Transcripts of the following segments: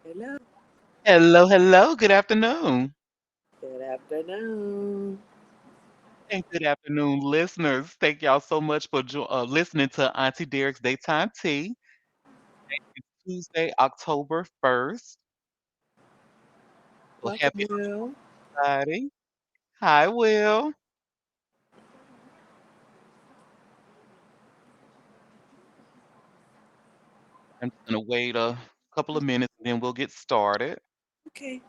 Hello. Hello, hello. Good afternoon. Good afternoon. And good afternoon, listeners. Thank y'all so much for listening to Auntie Derek's Daytime Tea. It's Tuesday, October 1st. So Welcome, happy Will. Friday. Hi, Will. I'm just going to wait a couple of minutes and then we'll get started. Okay.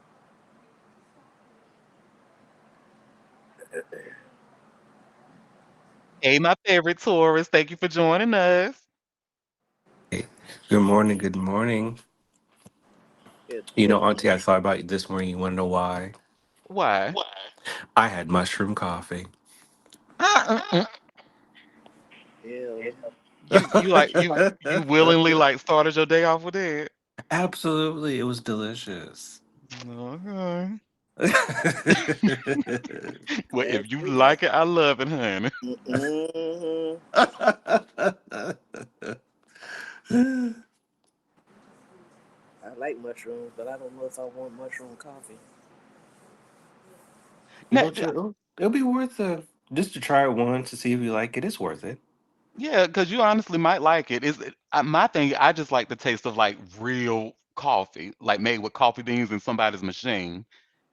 Hey, my favorite Taurus. Thank you for joining us. Hey, good morning. Good morning. Good You know, morning. Auntie, I thought about you this morning. You want to know why? Why? I had mushroom coffee. Uh-uh. Ew. You willingly like started your day off with it. Absolutely, it was delicious. Okay. Well, As if you we like. like it, I love it, honey. Mm-hmm. I like mushrooms, but I don't know if I want mushroom coffee. Now, But it'll be worth it just to try it once to see if you like it. It's worth it. yeah, because you honestly might like it. My thing? I just like the taste of like real coffee, like made with coffee beans in somebody's machine.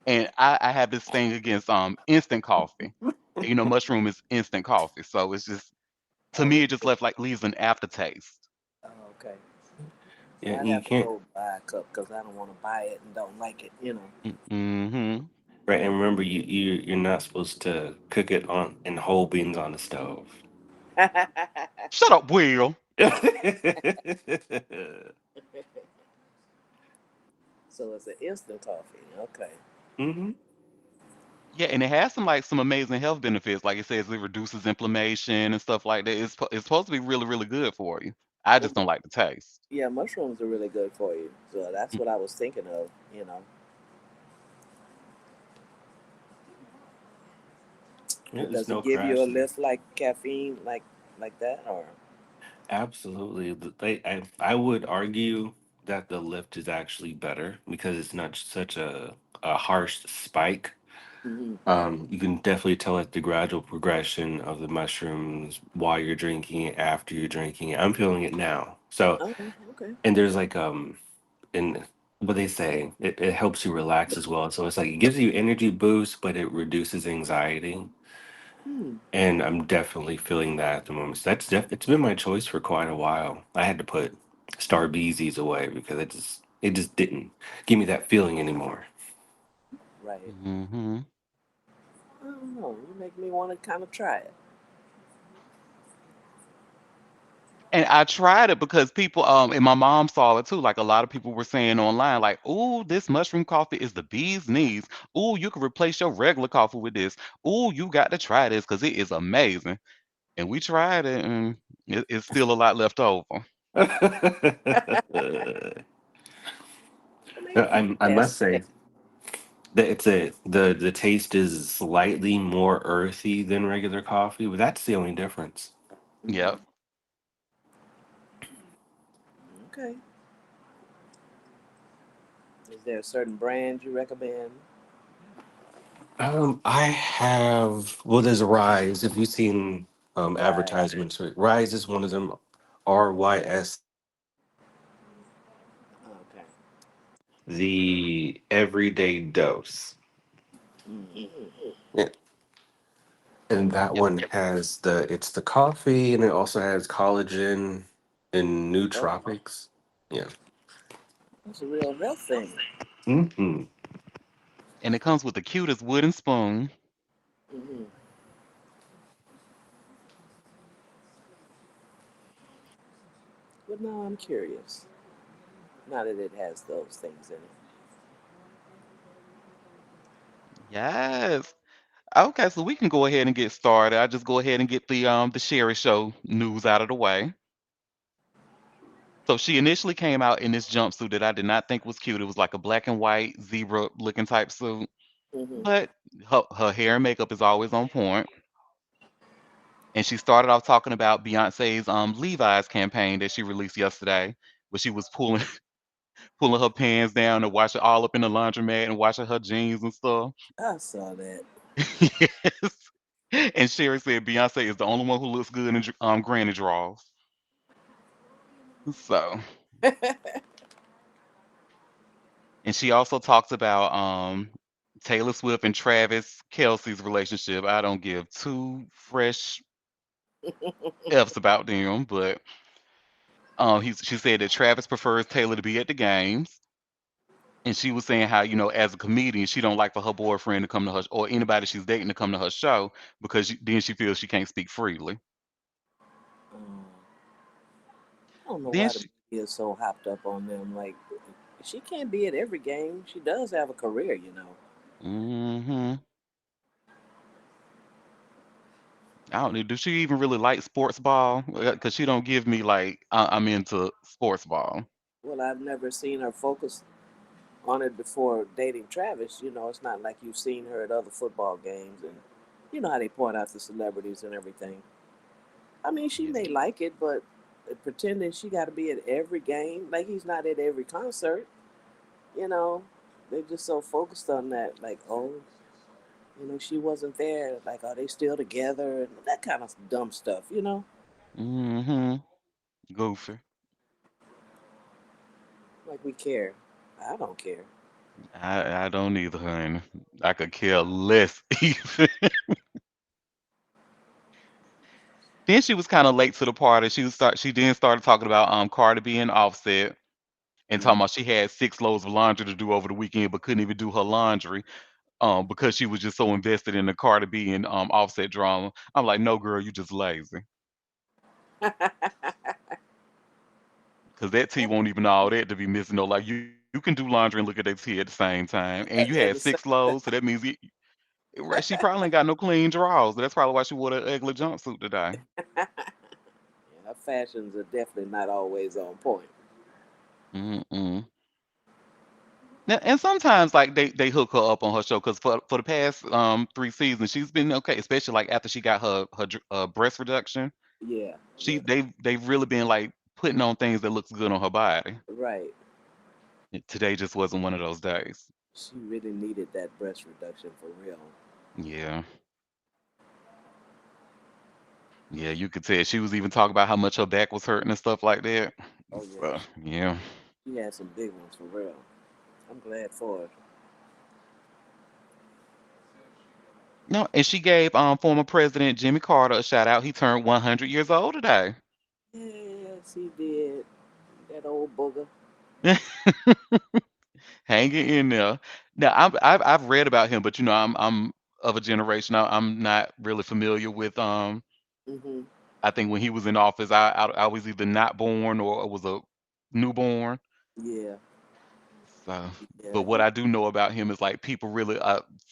And I have this thing against instant coffee. And, mushroom is instant coffee, so it's just to Oh, me it just left like leaves an aftertaste. oh, okay. Yeah, I'd and you have to can't. go buy a cup because I don't want to buy it and don't like it. Mm-hmm. Right, and remember, you're not supposed to cook it on in whole beans on the stove. Shut up, Will. So it's an instant coffee. Okay. Hmm. Yeah, and it has some amazing health benefits. Like it says, it reduces inflammation and stuff like that. It's supposed to be really really good for you. I Well, just don't like the taste. yeah, mushrooms are really good for you. So that's Mm, what I was thinking of. Yeah, But there's does it no give you a crashing. lift like caffeine, like that, or? Absolutely. I would argue that the lift is actually better because it's not such a harsh spike. Hmm. You can definitely tell like the gradual progression of the mushrooms while you're drinking it, after you're drinking it. I'm feeling it now. So, Oh, okay. and there's like in what they say, it helps you relax as well. So it's like it gives you energy boost, but it reduces anxiety. Hmm. And I'm definitely feeling that at the moment. So it's been my choice for quite a while. I had to put Starbeezies away because it just didn't give me that feeling anymore. Right. mhm. I don't know. You make me want to kind of try it. And I tried it because people, and my mom saw it too. Like a lot of people were saying online, like, "Ooh, this mushroom coffee is the bee's knees. Ooh, you can replace your regular coffee with this. Ooh, you got to try this because it is amazing." And we tried it, and it's still a lot left over. Well, maybe you I can must test it. say that the taste is slightly more earthy than regular coffee, but that's the only difference. Yep. Hmm. Okay. Is there a certain brand you recommend? I have well, there's Rise. If you've seen Right. advertisements for it, Rise is one of them. RYS. Okay. The everyday dose. Hmm. Yeah. And that Yep. one has it's the coffee and it also has collagen and Oh, nootropics. Yeah. that's a real health thing. Hmm. And it comes with the cutest wooden spoon. Hmm. But now I'm curious. Now that it has those things in it. Yes. Okay, so we can go ahead and get started. I just go ahead and get the Sherry Show news out of the way. So she initially came out in this jumpsuit that I did not think was cute. It was like a black and white zebra looking type suit, Hmm. but her hair and makeup is always on point. And she started off talking about Beyonce's Levi's campaign that she released yesterday, where she was pulling pulling her pants down and washing all up in the laundromat and washing her jeans and stuff. I saw that. Yes. And Sherry said Beyonce is the only one who looks good in granny drawers. So, and she also talks about Taylor Swift and Travis Kelsey's relationship. I don't give two fresh F's about them, but she said that Travis prefers Taylor to be at the games. And she was saying how, as a comedian, she don't like for her boyfriend to come to her or anybody she's dating to come to her show because then she feels she can't speak freely. Um, I don't know Then why the she, media is so hopped up on them. Like, she can't be at every game. She does have a career, you know. hmm I don't know. Does she even really like sports ball? Because she don't give me like I'm into sports ball. Well, I've never seen her focus on it before dating Travis. You know, it's not like you've seen her at other football games, and you know how they point out the celebrities and everything. I mean, she Yeah. may like it, but pretending she got to be at every game, like he's not at every concert, you know, they're just so focused on that. Like, oh, you know, she wasn't there. Like, are they still together? And that kind of dumb stuff, you know? hmm Goofy. Like, we care. I don't care. I don't either, honey. I could care less even. Then she was kind of late to the party. She then started talking about Cardi B and Offset and talking Mm. about she had 6 loads of laundry to do over the weekend but couldn't even do her laundry because she was just so invested in the Cardi B and Offset drama. I'm like, no, girl, you just lazy. Because that tea won't even all that to be missing. No, like you can do laundry and look at that tea at the same time. And you had At the six same loads, so that means right, she probably ain't got no clean drawers. That's probably why she wore that ugly jumpsuit today. yeah, her fashions are definitely not always on point. Mm-mm. Now, and sometimes like they hook her up on her show because for the past 3 seasons she's been okay, especially like after she got her breast reduction. Yeah, She yeah, they've really been like putting on things that looks good on her body. right. Today just wasn't one of those days. She really needed that breast reduction for real. Yeah, yeah, you could tell she was even talking about how much her back was hurting and stuff like that. Oh, yeah. So yeah. She had some big ones for real. I'm glad for her. No, and she gave former President Jimmy Carter a shout out. He turned 100 years old today. Yes, he did. That old booger. Hanging in there. Now I've read about him, but I'm of a generation. I'm not really familiar with Hmm. I think when he was in office, I was either not born or was a newborn. Yeah, So, but yeah, what I do know about him is like people really,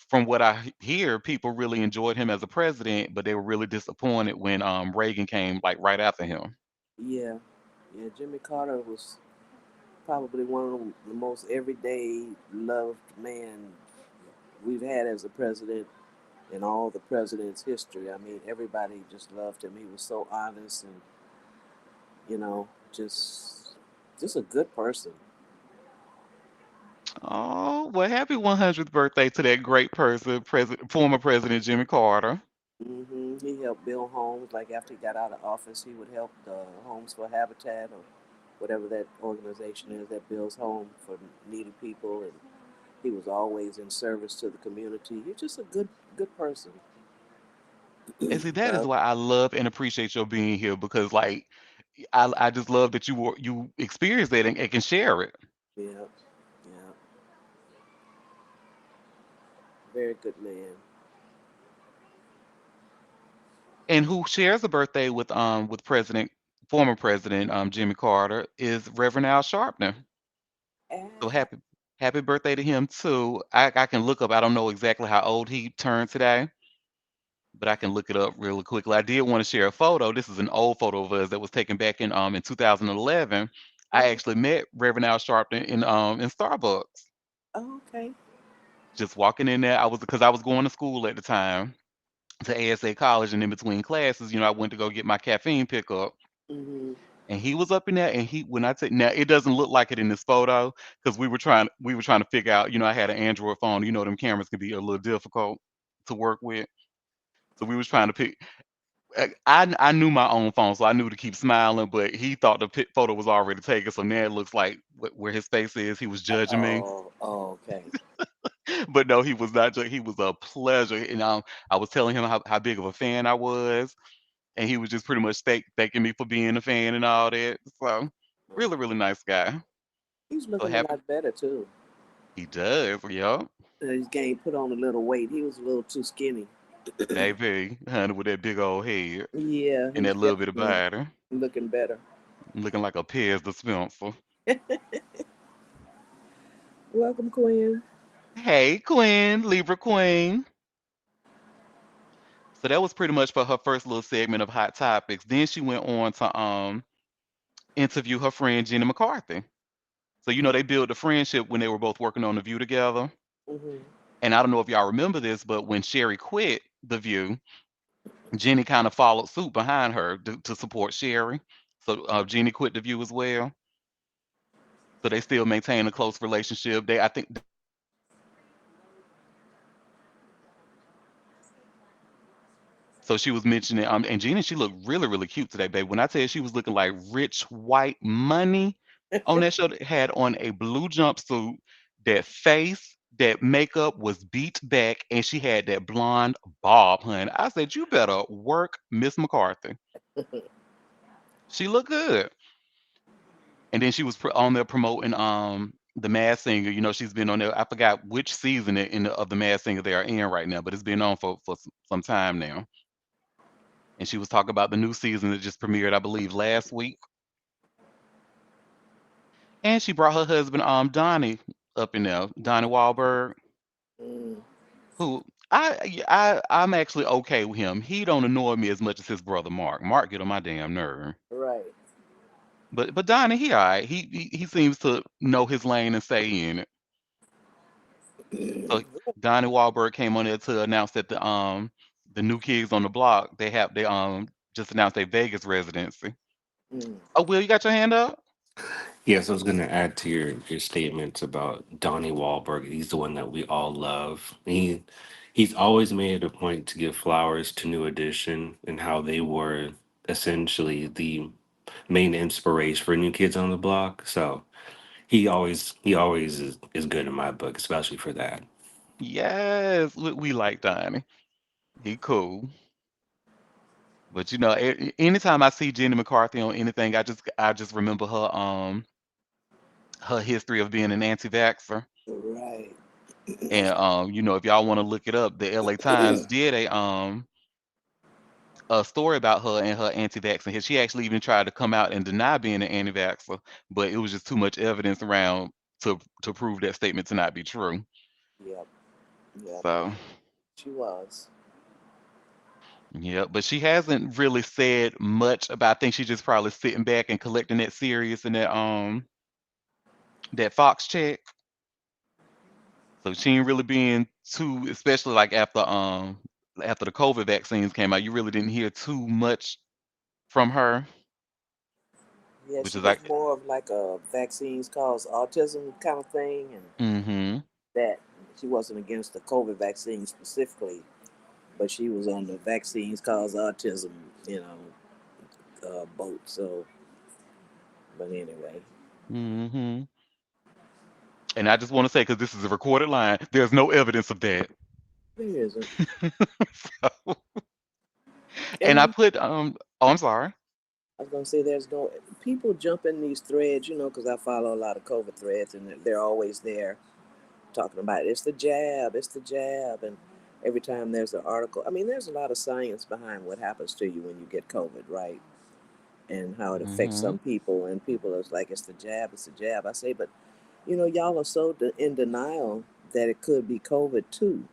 from what I hear, people really enjoyed him as a president, but they were really disappointed when Reagan came like right after him. yeah, yeah. Jimmy Carter was probably one of the most everyday loved man we've had as a president in all the presidents' history. I mean, everybody just loved him. He was so honest and you know, just a good person. Oh, well, happy 100th birthday to that great person, former President Jimmy Carter. He helped build homes. Like after he got out of office, he would help the Homes for Habitat or whatever that organization is that builds homes for needy people, and he was always in service to the community. He's just a good person. And see, that is Love. why I love and appreciate your being here because, like, I just love that you experience that and can share it. Yeah, yeah, very good man. And who shares a birthday with former President Jimmy Carter is Reverend Al Sharpton. So Ah, happy birthday to him too. I can look up. I don't know exactly how old he turned today, but I can look it up really quickly. I did want to share a photo. This is an old photo of us that was taken back in 2011. I oh, actually met Reverend Al Sharpton in Starbucks. oh, okay. Just walking in there, I was going to school at the time to ASA College, and in between classes, I went to go get my caffeine pickup. Mm-hmm. And he was up in there, and he when I say now it doesn't look like it in this photo because we were trying to figure out. I had an Android phone. Them cameras can be a little difficult to work with. So we was trying to pick. I knew my own phone, so I knew to keep smiling. But he thought the photo was already taken, so now it looks like where his face is. He was judging me, Oh, okay. but no, he was not. He was a pleasure, and I was telling him how big of a fan I was, and he was just pretty much thanking me for being a fan and all that. So really, really nice guy. He's So looking a happy lot better too. he does. Yep, He's gained, put on a little weight. He was a little too skinny. baby, honey, with that big old head Yeah, and he's that little bit of definitely body, looking better. looking like a Pez dispenser. Welcome, Quinn. Hey, Queen, Libra Queen. So that was pretty much for her first little segment of Hot Topics. Then she went on to interview her friend Jenny McCarthy. So they built a friendship when they were both working on The View together. Hmm. And I don't know if y'all remember this, but when Sherry quit The View, Jenny kind of followed suit behind her to support Sherry. So Jenny quit The View as well. So they still maintain a close relationship. I think they were on the So she was mentioning, and Gina, she looked really, really cute today, babe. When I tell you she was looking like rich white money on that show, that had on a blue jumpsuit, that face, that makeup was beat back, and she had that blonde bob, hun. I said, you better work, Miss McCarthy. She looked good. And then she was on there promoting the Masked Singer. She's been on there. I forgot which season of the Masked Singer they are in right now, but it's been on for some time now. And she was talking about the new season that just premiered, I believe, last week. And she brought her husband, Donnie, up in there, Donnie Wahlberg, Mm, who I'm actually okay with him. He don't annoy me as much as his brother Mark. Mark get on my damn nerve. right. But Donnie, he all right. He seems to know his lane and stay in it. So Donnie Wahlberg came on there to announce that the new kids on the block they just announced their Vegas residency. Mm, Oh, Will, you got your hand up? Yes, I was going to add to your statements about Donnie Wahlberg. He's the one that we all love. He's always made a point to give flowers to New Edition and how they were essentially the main inspiration for New Kids on the Block. So he always is good in my book, especially for that. Yes, we like Donnie. He cool. But anytime I see Jenny McCarthy on anything, I just remember her history of being an anti-vaxxer. right. And if y'all want to look it up, the LA Times did a story about her and her anti-vaxxing. She actually even tried to come out and deny being an anti-vaxxer, but it was just too much evidence around to prove that statement to not be true. Yep. Yep. So She was. yeah, but she hasn't really said much about. I think she's just probably sitting back and collecting that serious and that Fox check. So she ain't really being too, especially like after the COVID vaccines came out, you really didn't hear too much from her, Yeah, which she is was like, more of like a vaccines cause autism kind of thing, and mm-hmm, that she wasn't against the COVID vaccine specifically, but she was on the vaccines cause autism, boat. So, but anyway, mm-hmm. And I just want to say, because this is a recorded line, there's no evidence of that. there isn't. So- And and I put oh, I'm sorry. I was gonna say there's no people jump in these threads, because I follow a lot of COVID threads, and they're always there talking about it's the jab, and every time there's an article, I mean, there's a lot of science behind what happens to you when you get COVID, right? And how it affects Mm-hmm. some people, and people are like, it's the jab. I say, but y'all are so in denial that it could be COVID too.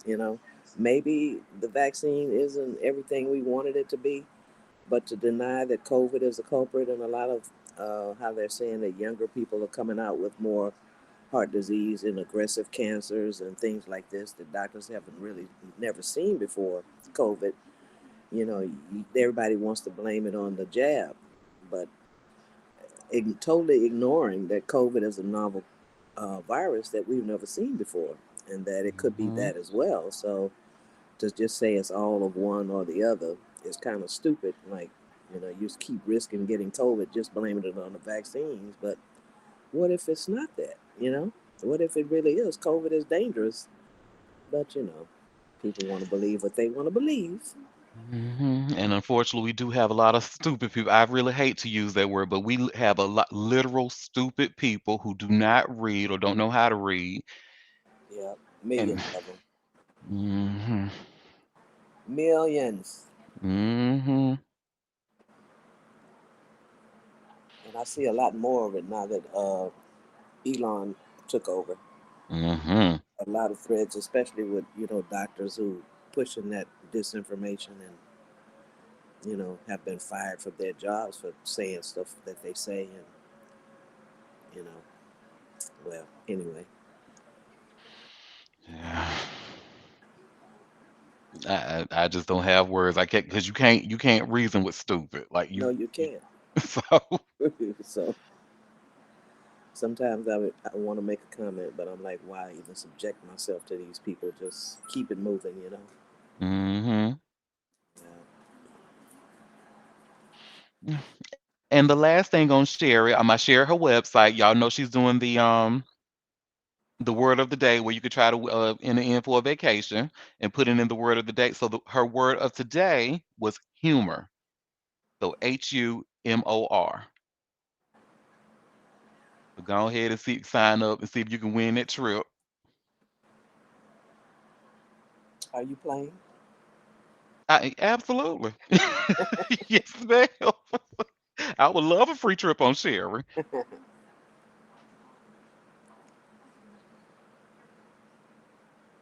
You know, maybe the vaccine isn't everything we wanted it to be, but to deny that COVID is a culprit, and a lot of how they're saying that younger people are coming out with more heart disease and aggressive cancers and things like this that doctors haven't really never seen before COVID. Everybody wants to blame it on the jab, but totally ignoring that COVID is a novel virus that we've never seen before, and that it could be Hmm. that as well. So to just say it's all of one or the other is kind of stupid. Like, you just keep risking getting COVID, just blaming it on the vaccines. But what if it's not that? What if it really is? COVID is dangerous, but people want to believe what they want to believe. And unfortunately, we do have a lot of stupid people. I really hate to use that word, but we have a lot literal stupid people who do not read or don't know how to read. Yeah, And millions of them, hmm millions. hmm And I see a lot more of it now that Elon took over. hmm A lot of threads, especially with doctors who pushing that disinformation and have been fired from their jobs for saying stuff that they say, and you know, well, anyway, Yeah. I just don't have words. I can't because you can't reason with stupid. Like no, you, you you can't. so So sometimes I want to make a comment, but I'm like, why even subject myself to these people? Just keep it moving. hmm Yeah. And the last thing on Sherry, I'm gonna share her website. Y'all know she's doing the word of the day where you could try to enter in for a vacation and put it in the word of the day. So her word of today was humor. So HUMOR. So go ahead and sign up and see if you can win that trip. Are you playing? Absolutely. Yes, ma'am. I would love a free trip on Sherry.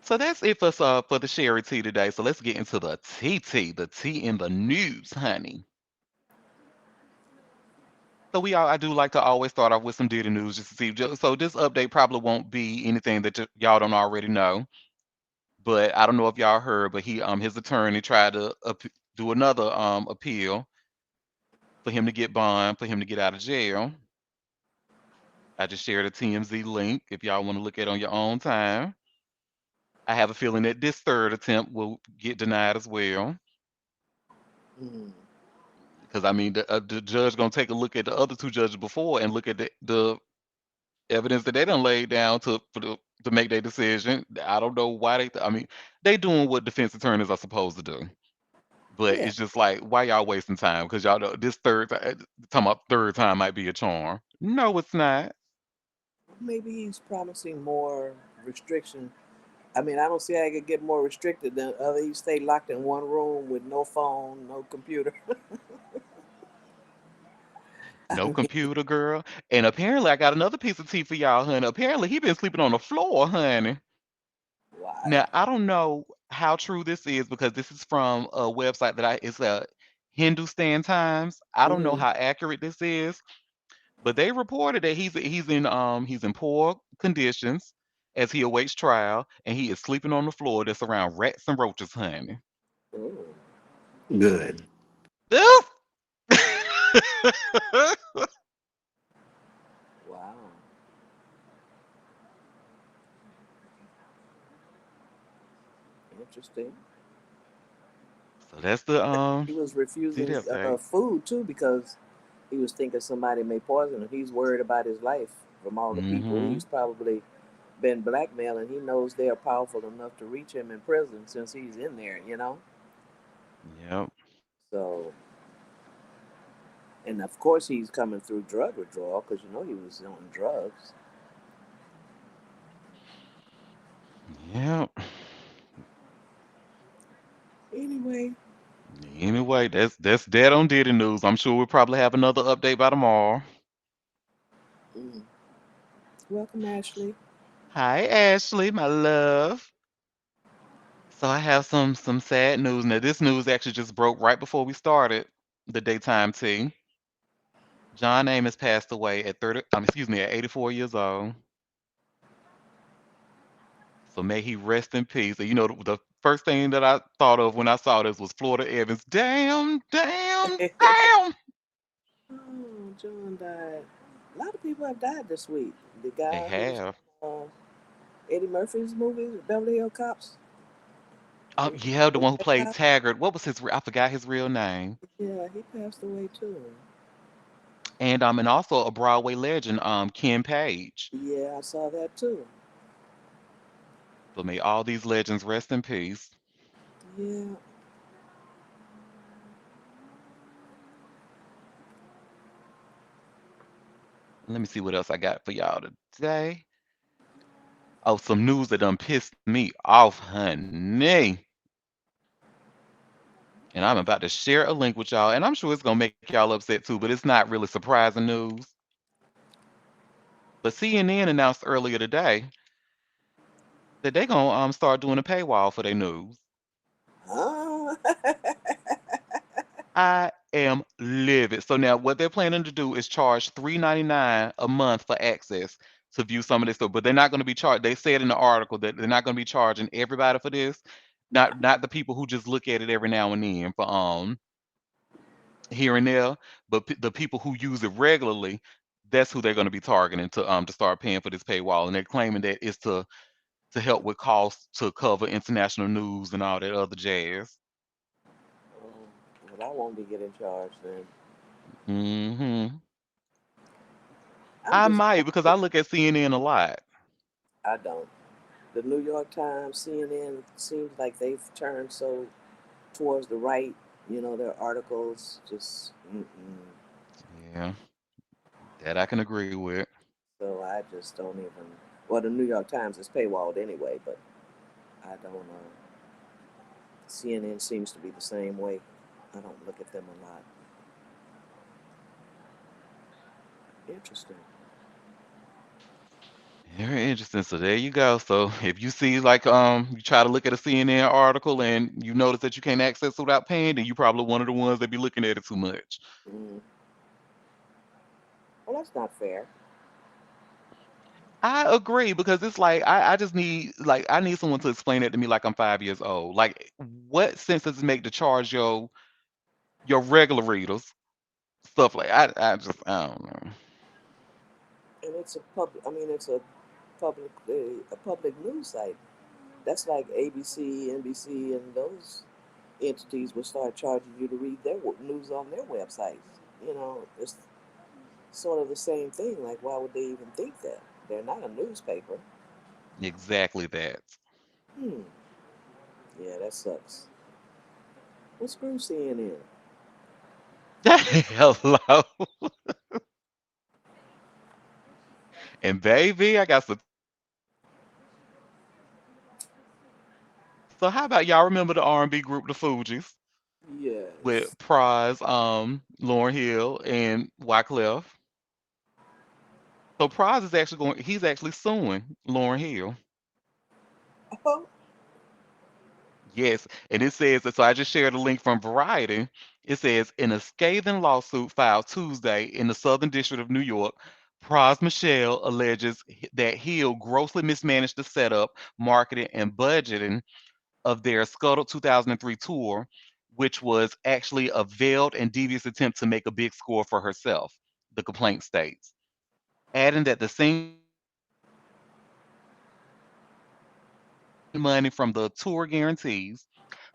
So that's it for the Sherry tea today. So let's get into the tea in the news, honey. So I do like to always start off with some Diddy news just to see. So this update probably won't be anything that y'all don't already know. But I don't know if y'all heard, but his attorney tried to do another appeal for him to get bond for him to get out of jail. I just shared a TMZ link if y'all want to look at it on your own time. I have a feeling that this third attempt will get denied as well. Mm. Because I mean, the judge gonna take a look at the other two judges before and look at the evidence that they done laid down to make their decision. I don't know why I mean, they doing what defense attorneys are supposed to do. But Yeah, it's just like, why y'all wasting time? Because y'all know this talking about third time might be a charm. No, it's not. maybe he's promising more restriction. I mean, I don't see how he could get more restricted than other. He stay locked in one room with no phone, no computer. I No mean, computer, girl. And apparently, I got another piece of tea for y'all, honey. Apparently, he been sleeping on the floor, honey. why? Now, I don't know how true this is because this is from a website it's a Hindustan Times. I don't know Hmm. how accurate this is, but they reported that he's in poor conditions as he awaits trial, and he is sleeping on the floor that's around rats and roaches, honey. Oh, Good. Ugh! wow. Interesting. So that's the He was Diddy refusing update. food too because he was thinking somebody may poison him. He's worried about his life from all the people Mm-hmm. he's probably been blackmailing. He knows they are powerful enough to reach him in prison since he's in there. Yep. So, and of course, he's coming through drug withdrawal because he was on drugs. Yep. Anyway, Anyway, that's dead on Diddy news. I'm sure we'll probably have another update by tomorrow. mm, welcome, Ashley. Hi, Ashley, my love. So I have some sad news. Now, this news actually just broke right before we started the daytime tea. John Amos passed away at 30. Excuse me, at 84 years old. So may he rest in peace. And the first thing that I thought of when I saw this was Florida Evans. Damn, damn, damn. Oh, John died. A lot of people have died this week. The They guy who was have. uh, Eddie Murphy's movie, Beverly Hills Cops, Oh he yeah, the he one who played died. Taggart. What was his? I forgot his real name. Yeah, he passed away too. And also a Broadway legend, Ken Page. Yeah, I saw that too. So may all these legends rest in peace. Yeah. Let me see what else I got for y'all today. Oh, some news that done pissed me off, honey. And I'm about to share a link with y'all, and I'm sure it's gonna make y'all upset too, but it's not really surprising news. But CNN announced earlier today that they're gonna start doing a paywall for their news. Huh? I am livid. So now what they're planning to do is charge $3.99 a month for access to view some of this stuff. But they're not going to be charged. They said in the article that they're not going to be charging everybody for this. Not the people who just look at it every now and then for here and there, but the people who use it regularly, that's who they're going to be targeting to start paying for this paywall. And they're claiming that it's to help with costs to cover international news and all that other jazz. Well, I won't be getting charged then. Hmm. I'm I just. might because I look at CNN a lot. I don't. The New York Times, CNN seems like they've turned so towards the right. You know, their articles just. Mm-mm. Yeah, that I can agree with. So I just don't even. Well, the New York Times is paywalled anyway, but I don't. CNN seems to be the same way. I don't look at them a lot. Interesting. Very interesting. So there you go. So if you see like you try to look at a CNN article and you notice that you can't access it without paying, then you probably one of the ones that be looking at it too much. Mm. Well, that's not fair. I agree because it's like I just need like I need someone to explain it to me like I'm 5 years old. Like what sense does it make to charge your regular readers stuff like I don't know. And it's a public. I mean, it's a public news site. That's like ABC, NBC, and those entities will start charging you to read their news on their websites. You know, it's sort of the same thing. Like, why would they even think that? They're not a newspaper. Exactly that. Hmm. Yeah, that sucks. Well, screw CNN. Hello. And baby, I got some. So how about y'all remember the R&B group the Fugees with Yes. Prize, Lauryn Hill, and Wyclef? So Prize is actually going. He's actually suing Lauryn Hill. Oh, Yes, and it says that. So I just shared a link from Variety. It says in a scathing lawsuit filed Tuesday in the Southern District of New York, Pras Michelle alleges that Hill grossly mismanaged the setup, marketing, and budgeting of their Scuttled 2003 tour, which was actually a veiled and devious attempt to make a big score for herself, the complaint states. Adding that the singer money from the tour guarantees.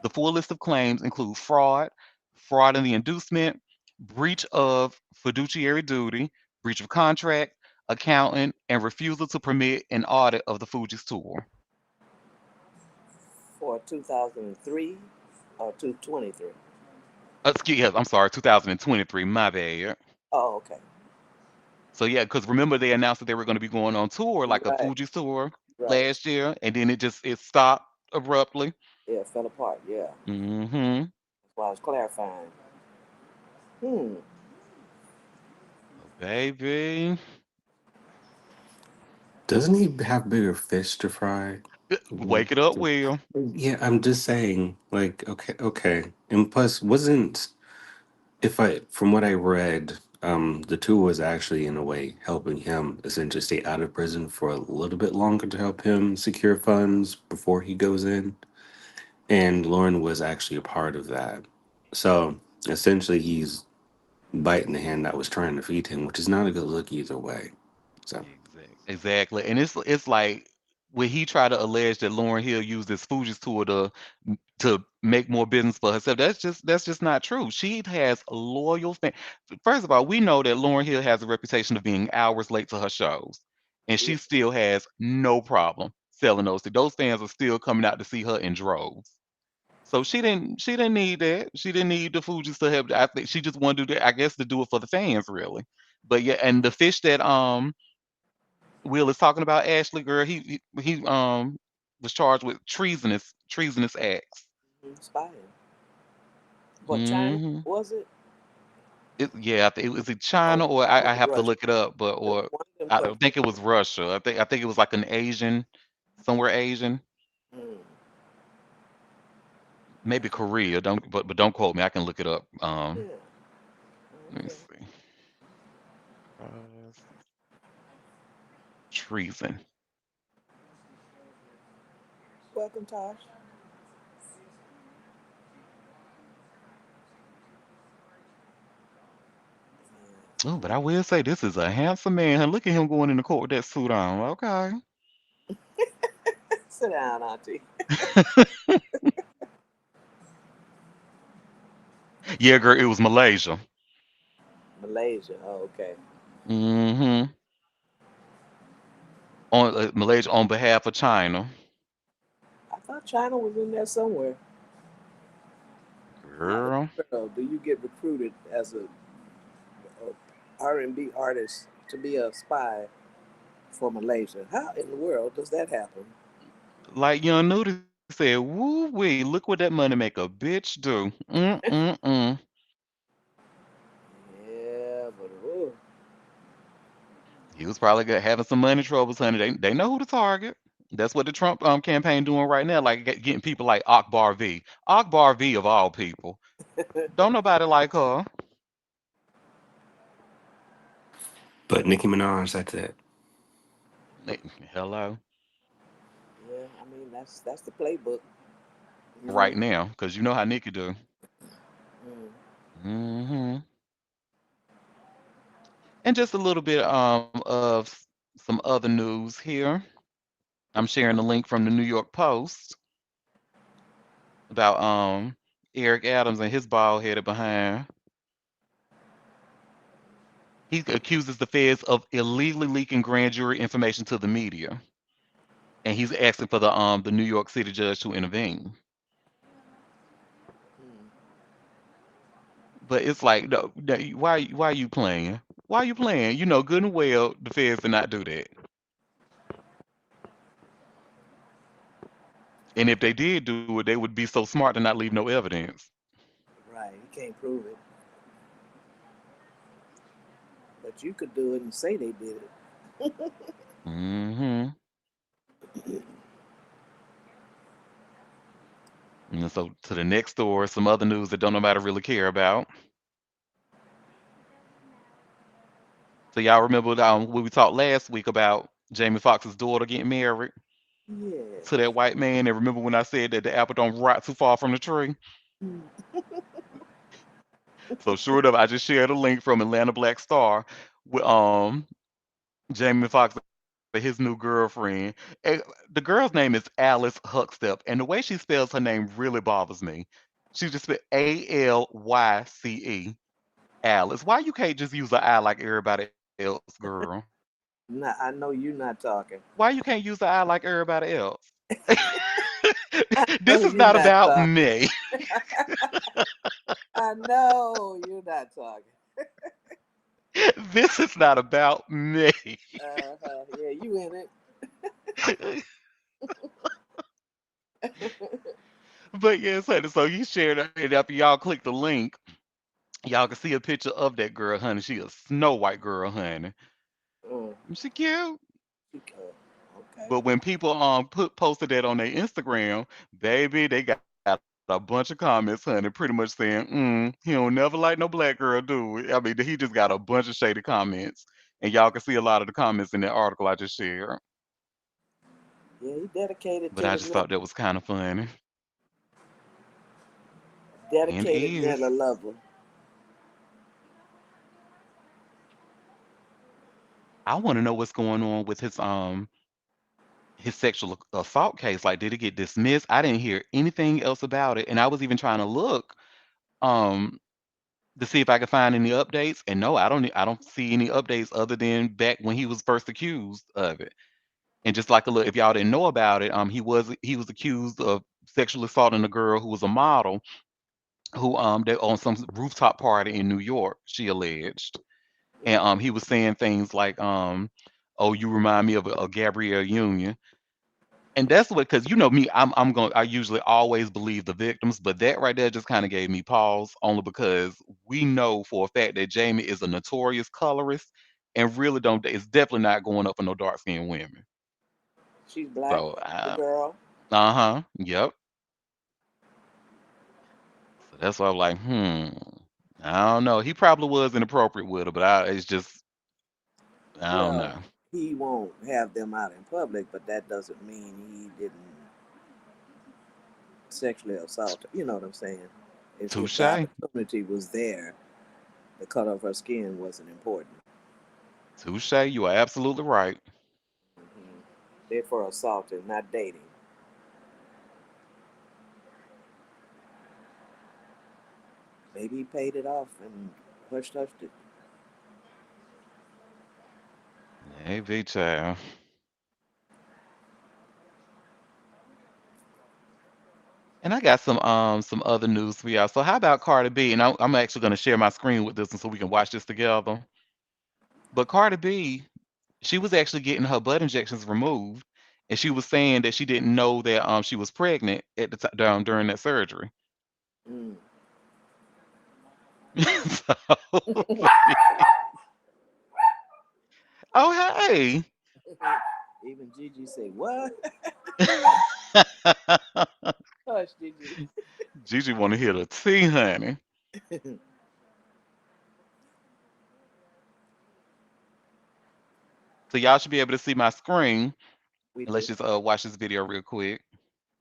The full list of claims include fraud, fraud in the inducement, breach of fiduciary duty, breach of contract, accountant, and refusal to permit an audit of the Fuji's tour. for 2003 or 223. Excuse, yes, I'm sorry, 2023, my bad. Oh, okay. So yeah, because remember they announced that they were going to be going on tour, like a Right, Fuji's tour right. last year, and then it stopped abruptly. Yeah, it fell apart. Yeah. Mm-hmm. That's why I was clarifying. Hmm. Oh, baby. Doesn't he have bigger fish to fry? Wake it up, Will. Yeah, I'm just saying. Like, okay, okay. And plus, wasn't if I from what I read, the tool was actually in a way helping him essentially stay out of prison for a little bit longer to help him secure funds before he goes in. And Lauren was actually a part of that. So essentially, he's biting the hand that was trying to feed him, which is not a good look either way. So, Exactly. And it's like when he tried to allege that Lauren Hill used this Fuji's tour to make more business for herself. That's just not true. She has loyal fans. First of all, we know that Lauren Hill has a reputation of being hours late to her shows, and Yeah, she still has no problem selling those. Those fans are still coming out to see her in droves. So she didn't need that. She didn't need the Fuji's to help. I think she just wanted to do that, I guess, to do it for the fans, really. But yeah, and the fish that Will is talking about, Ashley girl, he was charged with treasonous acts. inspired. What China Hmm. was it? Yeah, I think it was in Oh, China, or was I it have to Russia? look it up, but It was or one of them I countries. think it was Russia. I think it was like an Asian, somewhere Asian, Mm, maybe Korea. But don't quote me. I can look it up. yeah. Let me Okay. see. Treason. Welcome, Tosh. Oh, but I will say this is a handsome man. Look at him going in the court with that suit on. Okay. Sit down, Auntie. Yeah, girl, it was Malaysia. Malaysia. Oh, okay. Hmm. On Malaysia on behalf of China. I thought China was in there somewhere. How in Girl. the world do you get recruited as a R&B artist to be a spy for Malaysia? How in the world does that happen? Like Young Nudy said, woo wee, look what that money make a bitch do. Mm-mm-mm. Yeah, but oh, He was probably good, having some money troubles, honey. They know who to target. That's what the Trump campaign doing right now, like getting people like Akbar V. Akbar V of all people. Don't nobody like her. but Nicki Minaj, that's it. Eh, Hello. yeah. I mean, that's the playbook. Right Mm, now, because you know how Nikki do. mm, Hmm. And just a little bit of some other news here. I'm sharing the link from the New York Post about Eric Adams and his bald headed behind. He accuses the feds of illegally leaking grand jury information to the media, and he's asking for the New York City judge to intervene. mm. But it's like, no, no, why are you playing? Why are you playing? You know good and well the feds did not do that. And if they did do it, they would be so smart to not leave no evidence. Right. You can't prove it, but you could do it and say they did it. Hmm. And so to the next door, some other news that don't nobody really care about. So y'all remember when we talked last week about Jamie Foxx's daughter getting married Yeah. to that white man? And remember when I said that the apple don't rot too far from the tree? Mm. So sure enough, I just shared a link from Atlanta Black Star with Jamie Foxx and his new girlfriend. And the girl's name is Alice Huckstep, and the way she spells her name really bothers me. She just spelled Allyce. Alice. Why you can't just use an I like everybody else, girl? Not, I know you're not talking. Why you can't use the I like everybody else? I This know is you're not not about talking. me. I know you're not talking. This is not about me. Yeah, you in it. But yes, honey, so you shared it. And after y'all click the link, y'all can see a picture of that girl, honey. She a Snow White girl, honey. Mm. She cute. Okay. But when people posted that on their Instagram, baby, they got a bunch of comments, honey, pretty much saying, he don't never like no black girl, do it. I mean, he just got a bunch of shady comments. And y'all can see a lot of the comments in that article I just shared. Yeah, he dedicated But to I the just men. thought that was kind of funny. And Dedicated men is. a lover. I want to know what's going on with his sexual assault case. Like, did it get dismissed? I didn't hear anything else about it, and I was even trying to look um to see if I could find any updates. And no, I don't see any updates other than back when he was first accused of it. And just like a look, if y'all didn't know about it, he was accused of sexually assaulting a girl who was a model who they on some rooftop party in New York, she alleged. And Mm. he was saying things like oh, you remind me of a Gabrielle Union. And that's what, because you know me, I usually always believe the victims, but that right there just kind of gave me pause, only because we know for a fact that Jamie is a notorious colorist and really don't is definitely not going up for no dark skinned women. She's black, So the girl. uh-huh, yep. So that's why I'm like, I don't know. He probably was inappropriate with her, but it's just I don't Well, know. he won't have them out in public, but that doesn't mean he didn't sexually assault her. You know what I'm saying? If the Touche. opportunity was there, the color of her skin wasn't important. Touche. You are absolutely right. Hmm. They're for assaulting, not dating. Maybe he paid it off and hushed it. Maybe, child. And I got some other news for y'all. So how about Cardi B? And I'm actually gonna share my screen with this one so we can watch this together. But Cardi B, she was actually getting her butt injections removed, and she was saying that she didn't know that she was pregnant at the time during that surgery. Mm. So, oh hey. Even Gigi say, "What?" Hush, Gigi. Gigi want to hear the tea, honey. So y'all should be able to see my screen. We And let's do. just watch this video real quick.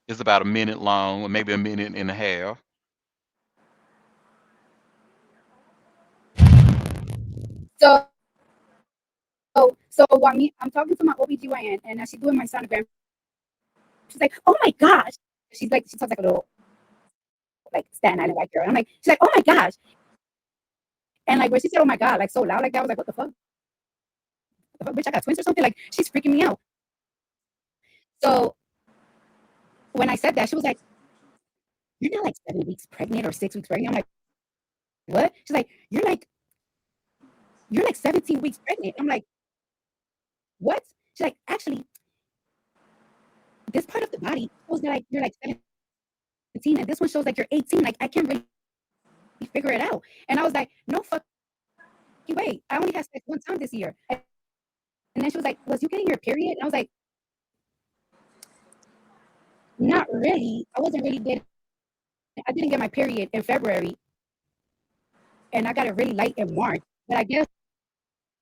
It's about a minute long, or maybe a minute and a half. So while I'm talking to my OBGYN and she's doing my sonogram, she's like, "Oh my gosh." She talks like a little like Staten Island white girl. And I'm like, she's like, "Oh my gosh." And like when she said, "Oh my god," like so loud like that, I was like, "What the fuck? The fuck, bitch, I got twins or something?" Like she's freaking me out. So when I said that, she was like, "You're not like 7 weeks pregnant or 6 weeks pregnant." I'm like, "What?" She's like, "You're like 17 weeks pregnant." I'm like, "What?" She's like, "Actually, this part of the body shows that like you're like 17 and this one shows like you're 18. Like I can't really figure it out." And I was like, "No fucking way. I only had sex one time this year." And then she was like, "Was you getting your period?" And I was like, "Not really. I wasn't really getting. I didn't get my period in February, and I got it really late in March. But I guess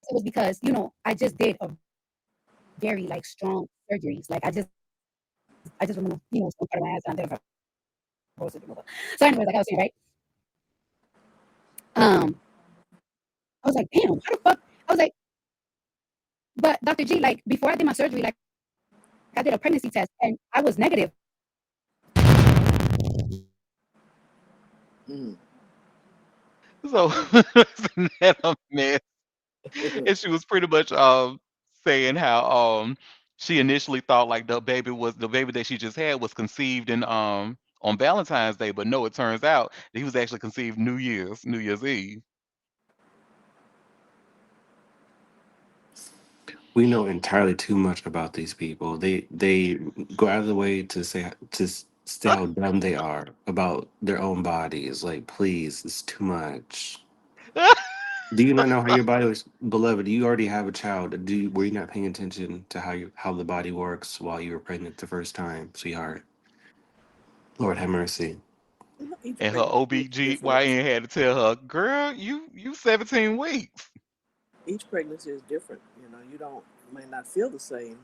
it was because I just did a very like strong surgeries. Like I just removed some part of my ass and I did a breast removal. So anyways, like I was saying, right? Um, I was like, damn, how the fuck? I was like, but Dr. G, like before I did my surgery, like I did a pregnancy test and I was negative. Mm. So isn't that a mess? And she was pretty much saying how she initially thought like the baby that she just had was conceived in on Valentine's Day, but no, it turns out that he was actually conceived New Year's Eve. We know entirely too much about these people. They go out of the way to say how dumb they are about their own bodies. Like, please, it's too much. Do you not know how your body was, beloved? You already have a child. Were you not paying attention to how the body works while you were pregnant the first time, sweetheart? Lord have mercy. Each And her pregnancy is different. OBGYN had to tell her, girl, you 17 weeks. Each pregnancy is different. You don't might not feel the same.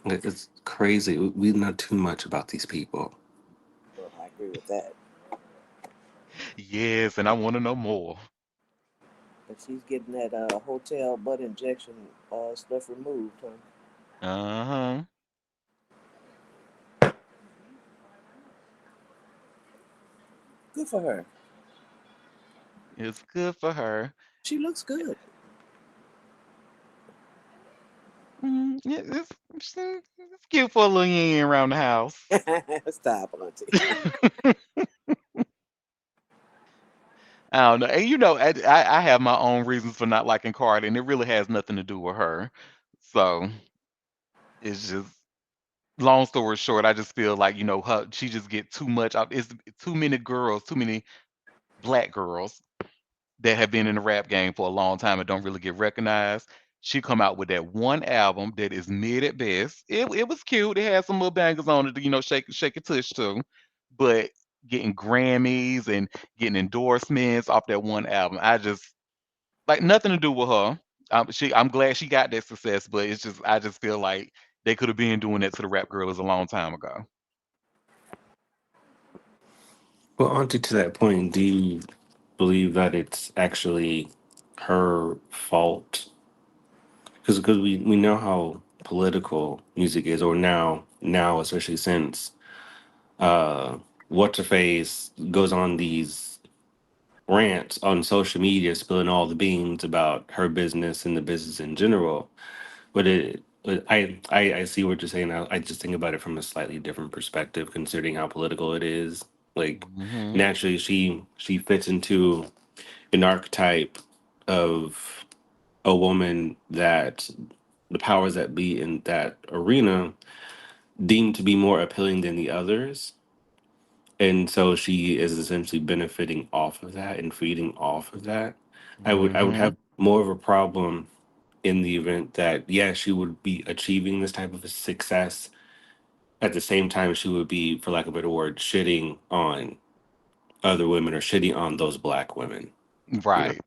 It's crazy. We know too much about these people. Well, I agree with that. Yes, and I want to know more. And she's getting that hotel butt injection stuff removed, huh? Uh-huh. Good for her. It's good for her. She looks good. Yeah, it's cute for a little yin around the house. Stop, Auntie. I don't know. And you know, I have my own reasons for not liking Cardi, and it really has nothing to do with her. So it's just long story short, I just feel like, her she just get too much of it's too many girls, too many black girls that have been in the rap game for a long time and don't really get recognized. She come out with that one album that is mid at best. It was cute. It had some little bangers on it, shake it tush too. But getting Grammys and getting endorsements off that one album, I just like nothing to do with her. I'm glad she got that success, but it's just I just feel like they could have been doing that to the rap girls a long time ago. Well, Auntie, to that point, do you believe that it's actually her fault? Because we know how political music is, or now especially since uh, what's her face goes on these rants on social media, spilling all the beans about her business and the business in general. But I see what you're saying. I just think about it from a slightly different perspective, considering how political it is. Like Hmm. naturally, she fits into an archetype of a woman that the powers that be in that arena deem to be more appealing than the others. And so she is essentially benefiting off of that and feeding off of that. I would Hmm. have more of a problem in the event that yeah, she would be achieving this type of a success. At the same time, she would be, for lack of a better word, shitting on other women or shitting on those black women. You know. Right.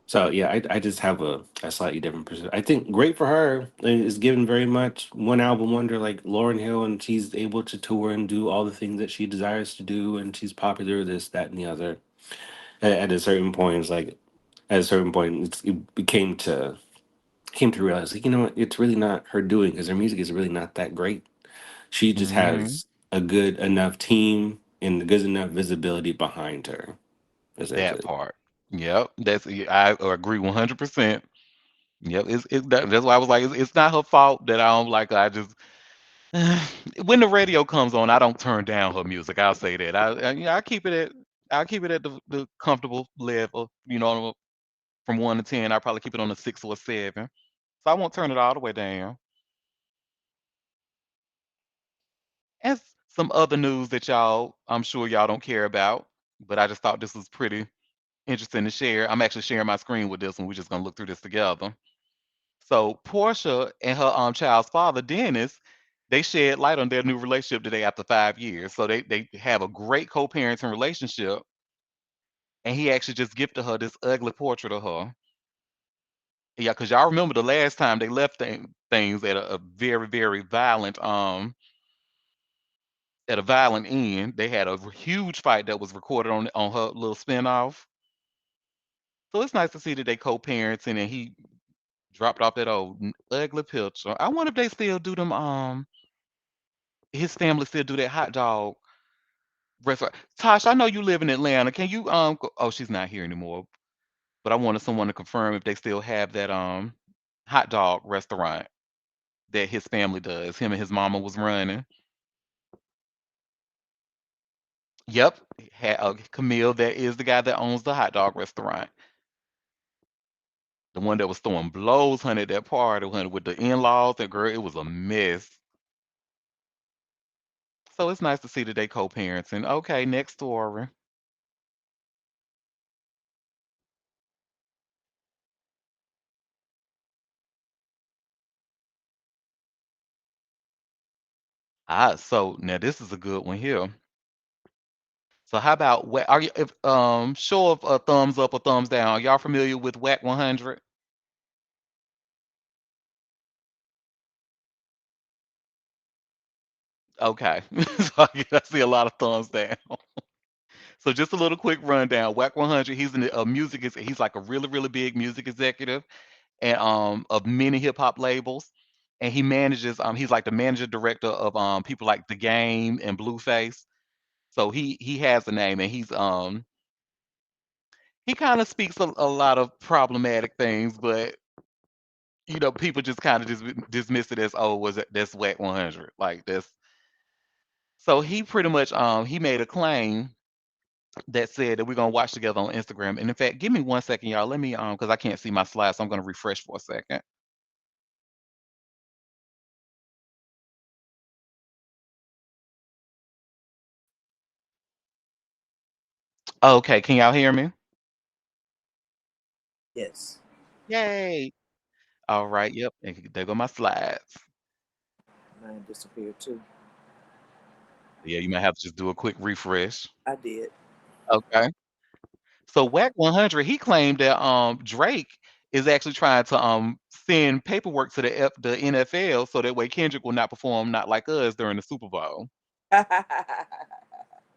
So yeah, I just have a slightly different perspective. I think great for her is given very much one album wonder like Lauryn Hill, and she's able to tour and do all the things that she desires to do, and she's popular, this, that, and the other. At a certain point, it's like at a certain point, it became to came to realize like it's really not her doing because her music is really not that great. She just Hmm. has a good enough team and good enough visibility behind her, That essentially. part. Yep. I agree 100%. Yep. That's why I was like, it's not her fault that I don't like her. I just when the radio comes on, I don't turn down her music. I'll say that. I keep it at the comfortable level. From 1 to 10, I probably keep it on a 6 or a 7. So I won't turn it all the way down. And some other news that I'm sure y'all don't care about, but I just thought this was pretty interesting to share. I'm actually sharing my screen with this one. We're just gonna look through this together. So Portia and her child's father, Dennis, they shed light on their new relationship today after 5 years. So they have a great co-parenting relationship, and he actually just gifted her this ugly portrait of her. Yeah, because y'all remember the last time they left things at a very, very violent at a violent end. They had a huge fight that was recorded on her little spinoff. So it's nice to see that they co-parenting and he dropped off that old ugly picture. I wonder if they still do them. His family still do that hot dog restaurant. Tosh, I know you live in Atlanta. Can you oh, she's not here anymore. But I wanted someone to confirm if they still have that hot dog restaurant that his family does. Him and his mama was running. Yep, Camille. That is the guy that owns the hot dog restaurant. The one that was throwing blows, honey, at that party, honey, with the in-laws. That girl, it was a mess. So it's nice to see that they co-parenting. Okay, next story. So now this is a good one here. So how about are you if show of a thumbs up or thumbs down? Are y'all familiar with Whack 100? Okay. So I see a lot of thumbs down. So just a little quick rundown. Whack 100. He's a music. He's like a really really big music executive and of many hip hop labels. And he manages. He's like the manager director of people like The Game and Blueface. So he has a name, and he kind of speaks a lot of problematic things, but people just kind of dismiss it as, oh, was it that's whack 100, like that's. So he pretty much he made a claim that said that we're gonna watch together on Instagram. And in fact, give me 1 second, y'all. Let me because I can't see my slides, so I'm gonna refresh for a second. Okay, can y'all hear me? Yes. Yay! All right, yep. And there go my slides. Mine disappeared too. Yeah, you might have to just do a quick refresh. I did. Okay. So Whack 100, he claimed that Drake is actually trying to send paperwork to the NFL so that way Kendrick will not perform Not Like Us during the Super Bowl.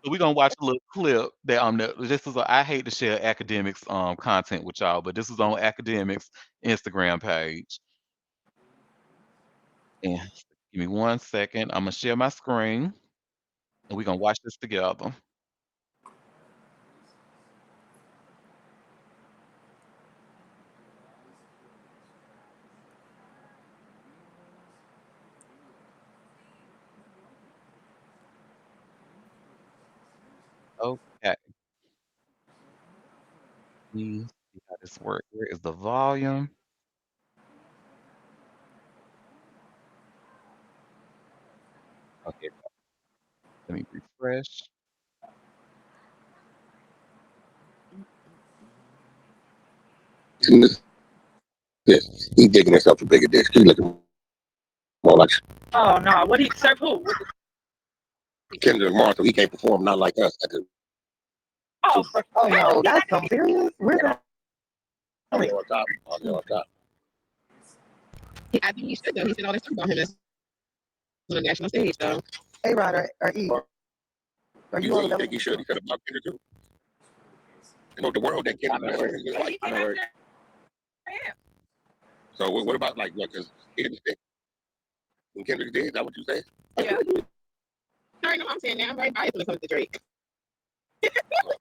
So we're gonna watch a little clip that this is I hate to share academics content with y'all, but this is on academics Instagram page. And give me 1 second. I'm gonna share my screen and we're gonna watch this together. Okay. Let me see how this works. Where is the volume? Okay, let me refresh. He digging himself a bigger dick. He looking more like Oh no, what he serve who? Kendrick Lamar, so he can't perform not like us at the Oh, Oh no, that's so serious. We're yeah, going. on top. On top. I think he should though. He said all this stuff about him as on the national stage though. Hey Ryder or E, are You you all really think available? he should? He said about Kendrick too. You know the world that Kendrick is like. I know. So what about like what? Because he didn't think when Kendrick did. Is that what you say? Yeah. I know what I'm saying now. I'm very biased when it comes to Drake.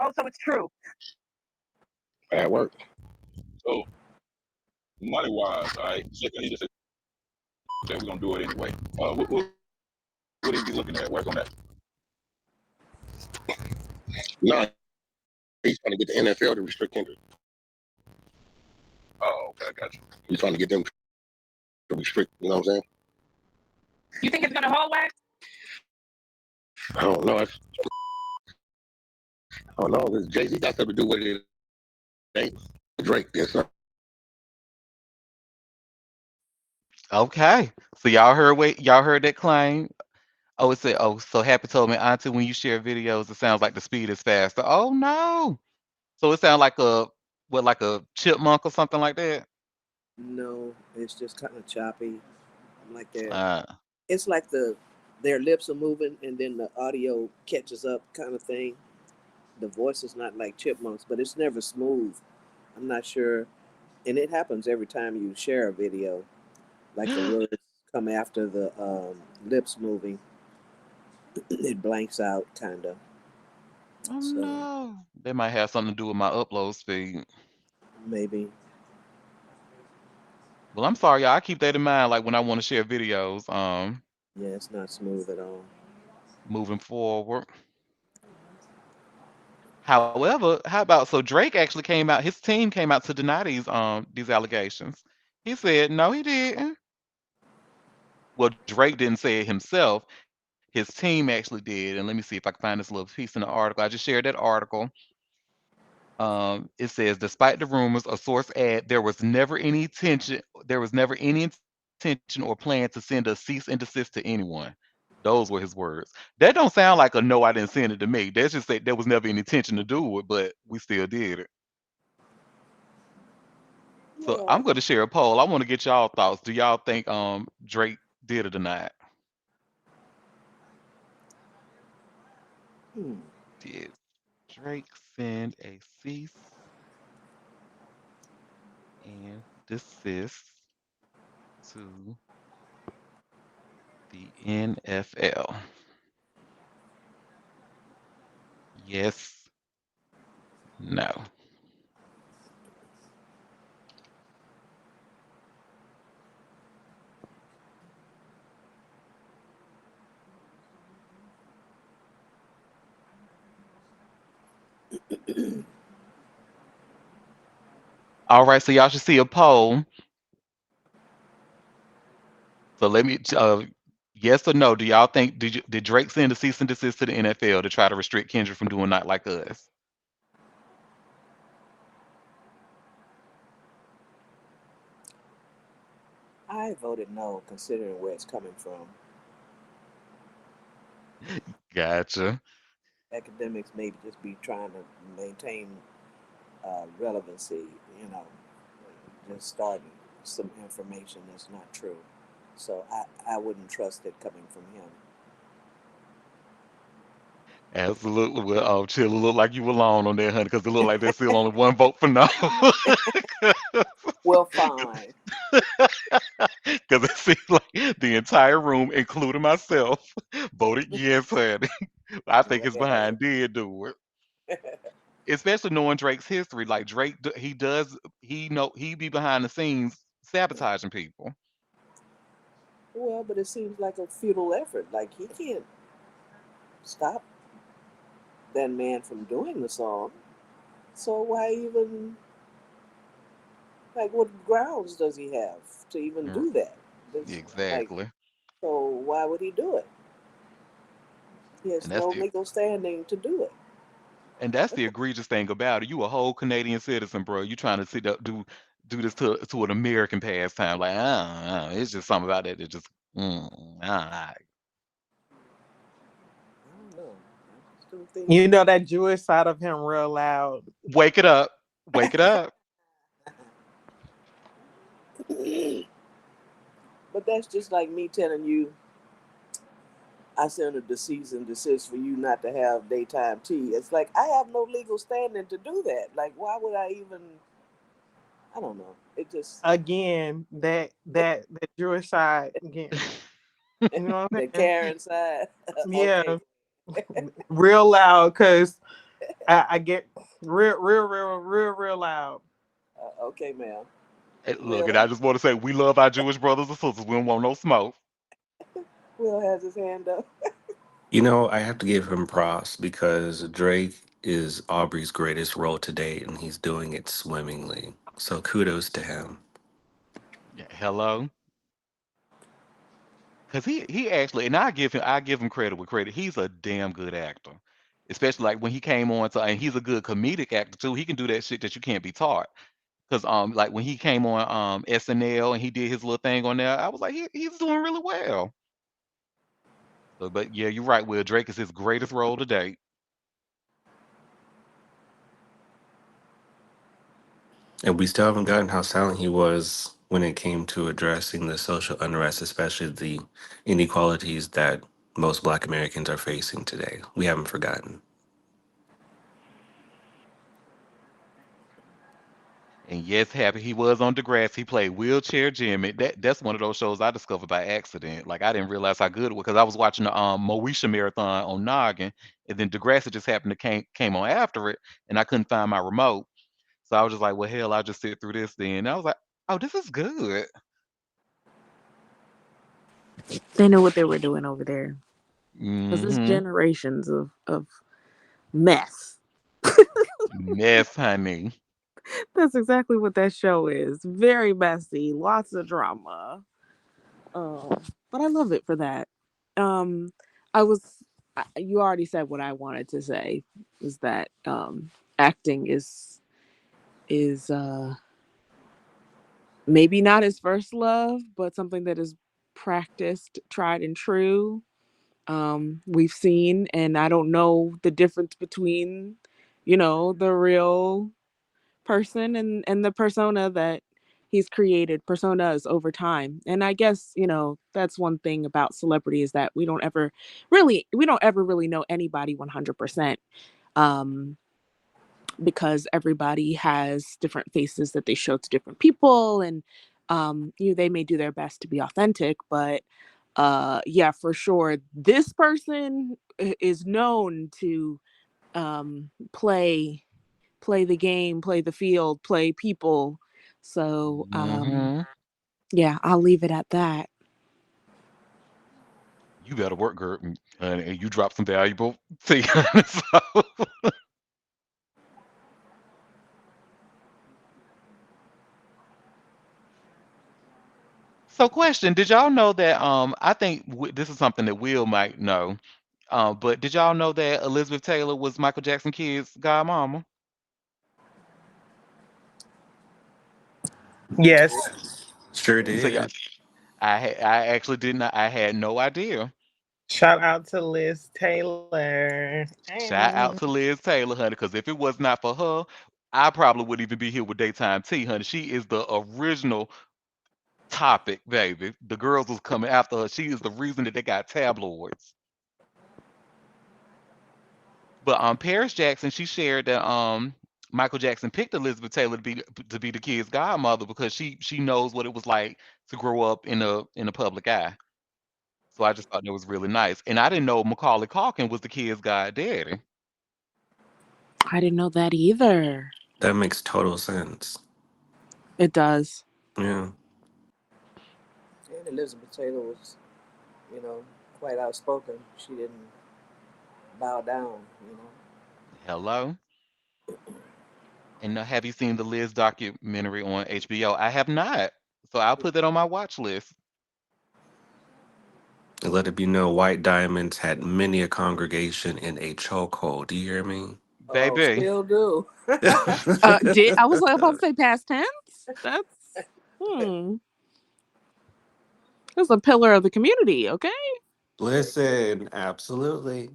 Oh, so it's true. Bad work. So money wise, all right, second he just said we're gonna do it anyway. What he be looking at? Work on that. No, he's trying to get the NFL to restrict Kendrick. Oh, okay, I got you. He's trying to get them to restrict. You know what I'm saying? You think it's gonna hold wax? I don't know. I don't know. Jay Z got something to do with it. Ain't Drake? Yes, sir. Okay. So y'all heard that claim? Oh, it said, oh, so Happy told me, Auntie, when you share videos, it sounds like the speed is faster. Oh no. So it sounds like like a chipmunk or something like that? No, it's just kind of choppy. Like that. Uh, It's like their lips are moving and then the audio catches up, kind of thing. The voice is not like chipmunks, but it's never smooth. I'm not sure, and it happens every time you share a video. Like the oh words come after the lips moving, it blanks out, kind of. So no. They might have something to do with my upload speed. maybe, Well, I'm sorry, y'all. I keep that in mind, like when I want to share videos, yeah, it's not smooth at all. moving forward. However, how about so Drake actually came out, his team came out to deny these allegations. He said no, he didn't. Well, Drake didn't say it himself. His team actually did. And let me see if I can find this little piece in the article. I just shared that article. It says, despite the rumors, a source add there was never any intention or plan to send a cease and desist to anyone. Those were his words. That don't sound like a no, I didn't send it to me. That's just say there was never any intention to do it, but we still did it. So Yeah. I'm going to share a poll. I want to get y'all thoughts. Do y'all think Drake did it or not? Hmm. Did. Drake send a cease and desist to the NFL? Yes, no. All right, so y'all should see a poll. So let me, yes or no? Do y'all think did Drake send a cease and desist to the NFL to try to restrict Kendrick from doing not like us? I voted no, considering where it's coming from. Gotcha. Academics may just be trying to maintain relevancy, you know, just starting some information that's not true. So I wouldn't trust it coming from him. Absolutely. Well, Chilla look like you alone on that, honey, because it look like there's still only one vote for no. Well, fine. Because it seems like the entire room, including myself, voted yes, honey. I think it's Well, behind did do it. Especially knowing Drake's history. Like Drake, he does, he be behind the scenes sabotaging people. well, but it seems like a futile effort. Like he can't stop that man from doing the song. So why even like what grounds does he have to even R- do that? This like Exactly. so why would he do it? He And has that's no the legal standing to do it. and that's the egregious thing about it. You a whole Canadian citizen, bro. You trying to sit up, do this to an American pastime. Like, it's just something about that that just I I don't know. I still think. You know that Jewish side of him real loud. wake it up. Wake it up. But that's just like me telling you I sent a cease and desist for you not to have daytime tea. It's like I have no legal standing to do that. Like why would I even? I don't know. It just Again, that Jewish side again. You know what the I'm saying? Karen side. Okay, Yeah, real loud because I get real loud. okay, ma'am. Hey, look, Will and I has just want to say we love our Jewish brothers and sisters. We don't want no smoke. Will has his hand up. You know, I have to give him props because Drake is Aubrey's greatest role to date, and he's doing it swimmingly. So kudos to him. Yeah, hello. Cause he actually, and I give him credit with credit. He's a damn good actor, especially like when he came on to, and he's a good comedic actor too. He can do that shit that you can't be taught. Cause like when he came on SNL and he did his little thing on there, I was like he's doing really well. So, but yeah, you're right. Will Drake is his greatest role to date. And we still haven't gotten how silent he was when it came to addressing the social unrest, especially the inequalities that most Black Americans are facing today. We haven't forgotten. And yes, happy he was on Degrassi. He played Wheelchair Jimmy. That's one of those shows I discovered by accident. Like I didn't realize how good it was because I was watching the Moesha marathon on Noggin, and then Degrassi just happened to came on after it, and I couldn't find my remote. So I was just like, well, hell, I'll just sit through this then. And I was like, oh, this is good. They knew what they were doing over there because it's Mm-hmm. generations of mess. Mess, honey. That's exactly what that show is. Very messy, lots of drama. But I love it for that. Um, I was. You already said what I wanted to say. Is that acting is maybe not his first love, but something that is practiced, tried and true. We've seen, and I don't know the difference between, the real person and the persona that he's created, personas over time. And I guess, that's one thing about celebrity is that we don't ever really know anybody 100%. because everybody has different faces that they show to different people, and they may do their best to be authentic, but yeah, for sure, this person is known to play the game, play the field, play people. So Mm-hmm. yeah, I'll leave it at that. You better work, girl, and you drop some valuable tea. So, question: did y'all know that? I think this is something that Will might know. But did y'all know that Elizabeth Taylor was Michael Jackson kid's godmama? I did. Yes. Sure So y'all, did. I actually did not. I had no idea. Shout out to Liz Taylor. Shout out to Liz Taylor, honey, because if it was not for her, I probably wouldn't even be here with daytime tea, honey. She is the original topic, baby. The girls was coming after her. She is the reason that they got tabloids. But Paris Jackson, she shared that Michael Jackson picked Elizabeth Taylor to be the kid's godmother because she knows what it was like to grow up in the public eye. So I just thought that was really nice. And I didn't know Macaulay Culkin was the kid's goddaddy. I didn't know that either. That makes total sense. It does. Yeah. And Elizabeth Taylor was, you know, quite outspoken. She didn't bow down, you know. Hello. And have you seen the Liz documentary on HBO? I have not. So I'll put that on my watch list. And let it be known, White Diamonds had many a congregation in a chokehold. Do you hear me? Oh, Baby. still do. Did I was like about to say past tense? That's hmm. That's a pillar of the community, okay? Listen, absolutely.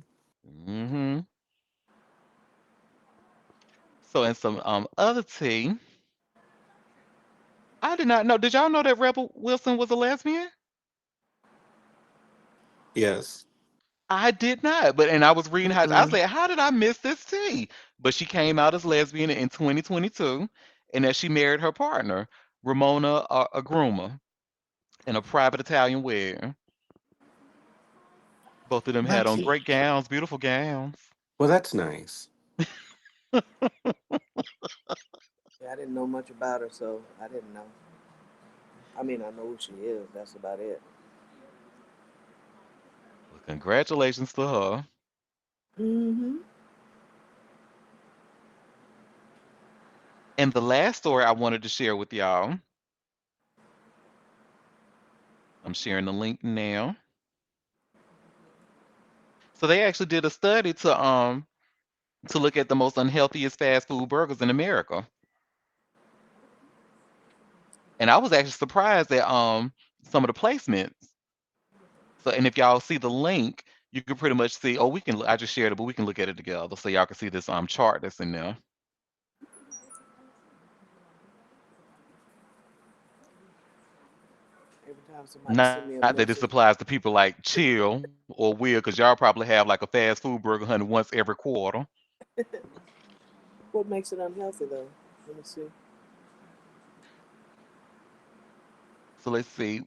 Hmm. So in some other tea, I did not know. Did y'all know that Rebel Wilson was a lesbian? Yes. I did not. But and I was reading how I Mm-mm. said, how did I miss this tea? But she came out as lesbian in 2022, and that she married her partner, Ramona Agruma, in a private Italian wedding. Both of them had on Lucky. great gowns, beautiful gowns. Well, that's nice. Yeah, I didn't know much about her, so I didn't know. I mean, I know who she is. That's about it. Well, congratulations to her. Mm-hmm. And the last story I wanted to share with y'all, I'm sharing the link now. So they actually did a study to look at the most unhealthiest fast food burgers in America. And I was actually surprised at some of the placements. So and if y'all see the link, you can pretty much see, oh, we can I just shared it, but we can look at it together so y'all can see this chart that's in there. Every time somebody Not send that me this a applies to message, people like Chill or Will, because y'all probably have like a fast food burger, honey, once every quarter. what makes it unhealthy though? Let me see. So let's see.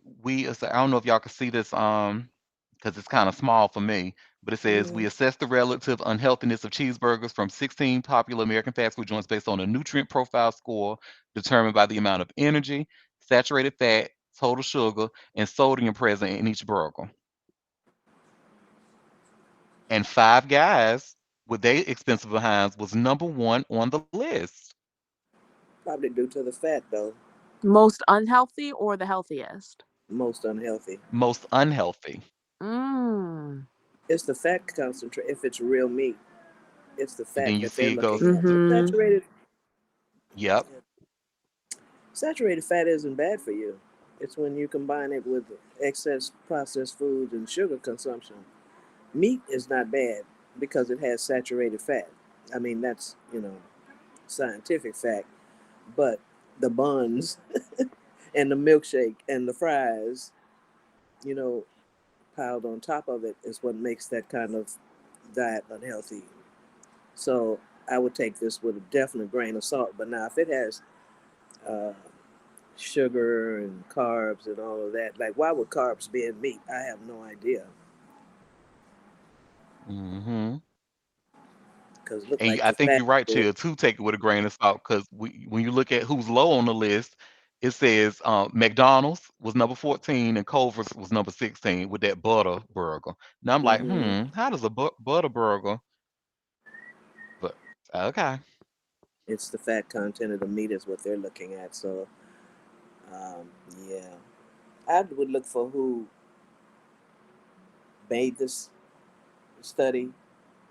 I don't know if y'all can see this because it's kind of small for me, but it says we Mm, assess the relative unhealthiness of cheeseburgers from 16 popular American fast food joints based on a nutrient profile score determined by the amount of energy, saturated fat, total sugar, and sodium present in each burger. And Five Guys, with their expensive behinds, was number one on the list. probably due to the fat though. Most unhealthy or the healthiest? Most unhealthy. Most unhealthy. Mm. It's the fat concentrate. If it's real meat, it's the And then fat you that see they're it goes, looking at. Mm-hmm. yep. Saturated fat isn't bad for you. It's when you combine it with excess processed foods and sugar consumption. Meat is not bad because it has saturated fat. I mean, that's, scientific fact. But the buns and the milkshake and the fries, you know, piled on top of it is what makes that kind of diet unhealthy. So I would take this with a definite grain of salt. But now, if it has uh, sugar and carbs and all of that, like why would carbs be in meat? I have no idea. Mm-hmm. Because look And like I the think fat you're right, source. Chill, to take it with a grain of salt, because when you look at who's low on the list, it says McDonald's was number 14 and Culver's was number 16 with that butter burger. Now I'm like, Hmm. how does a butter burger? But okay. It's the fat content of the meat is what they're looking at. So, um, yeah, I would look for who made this study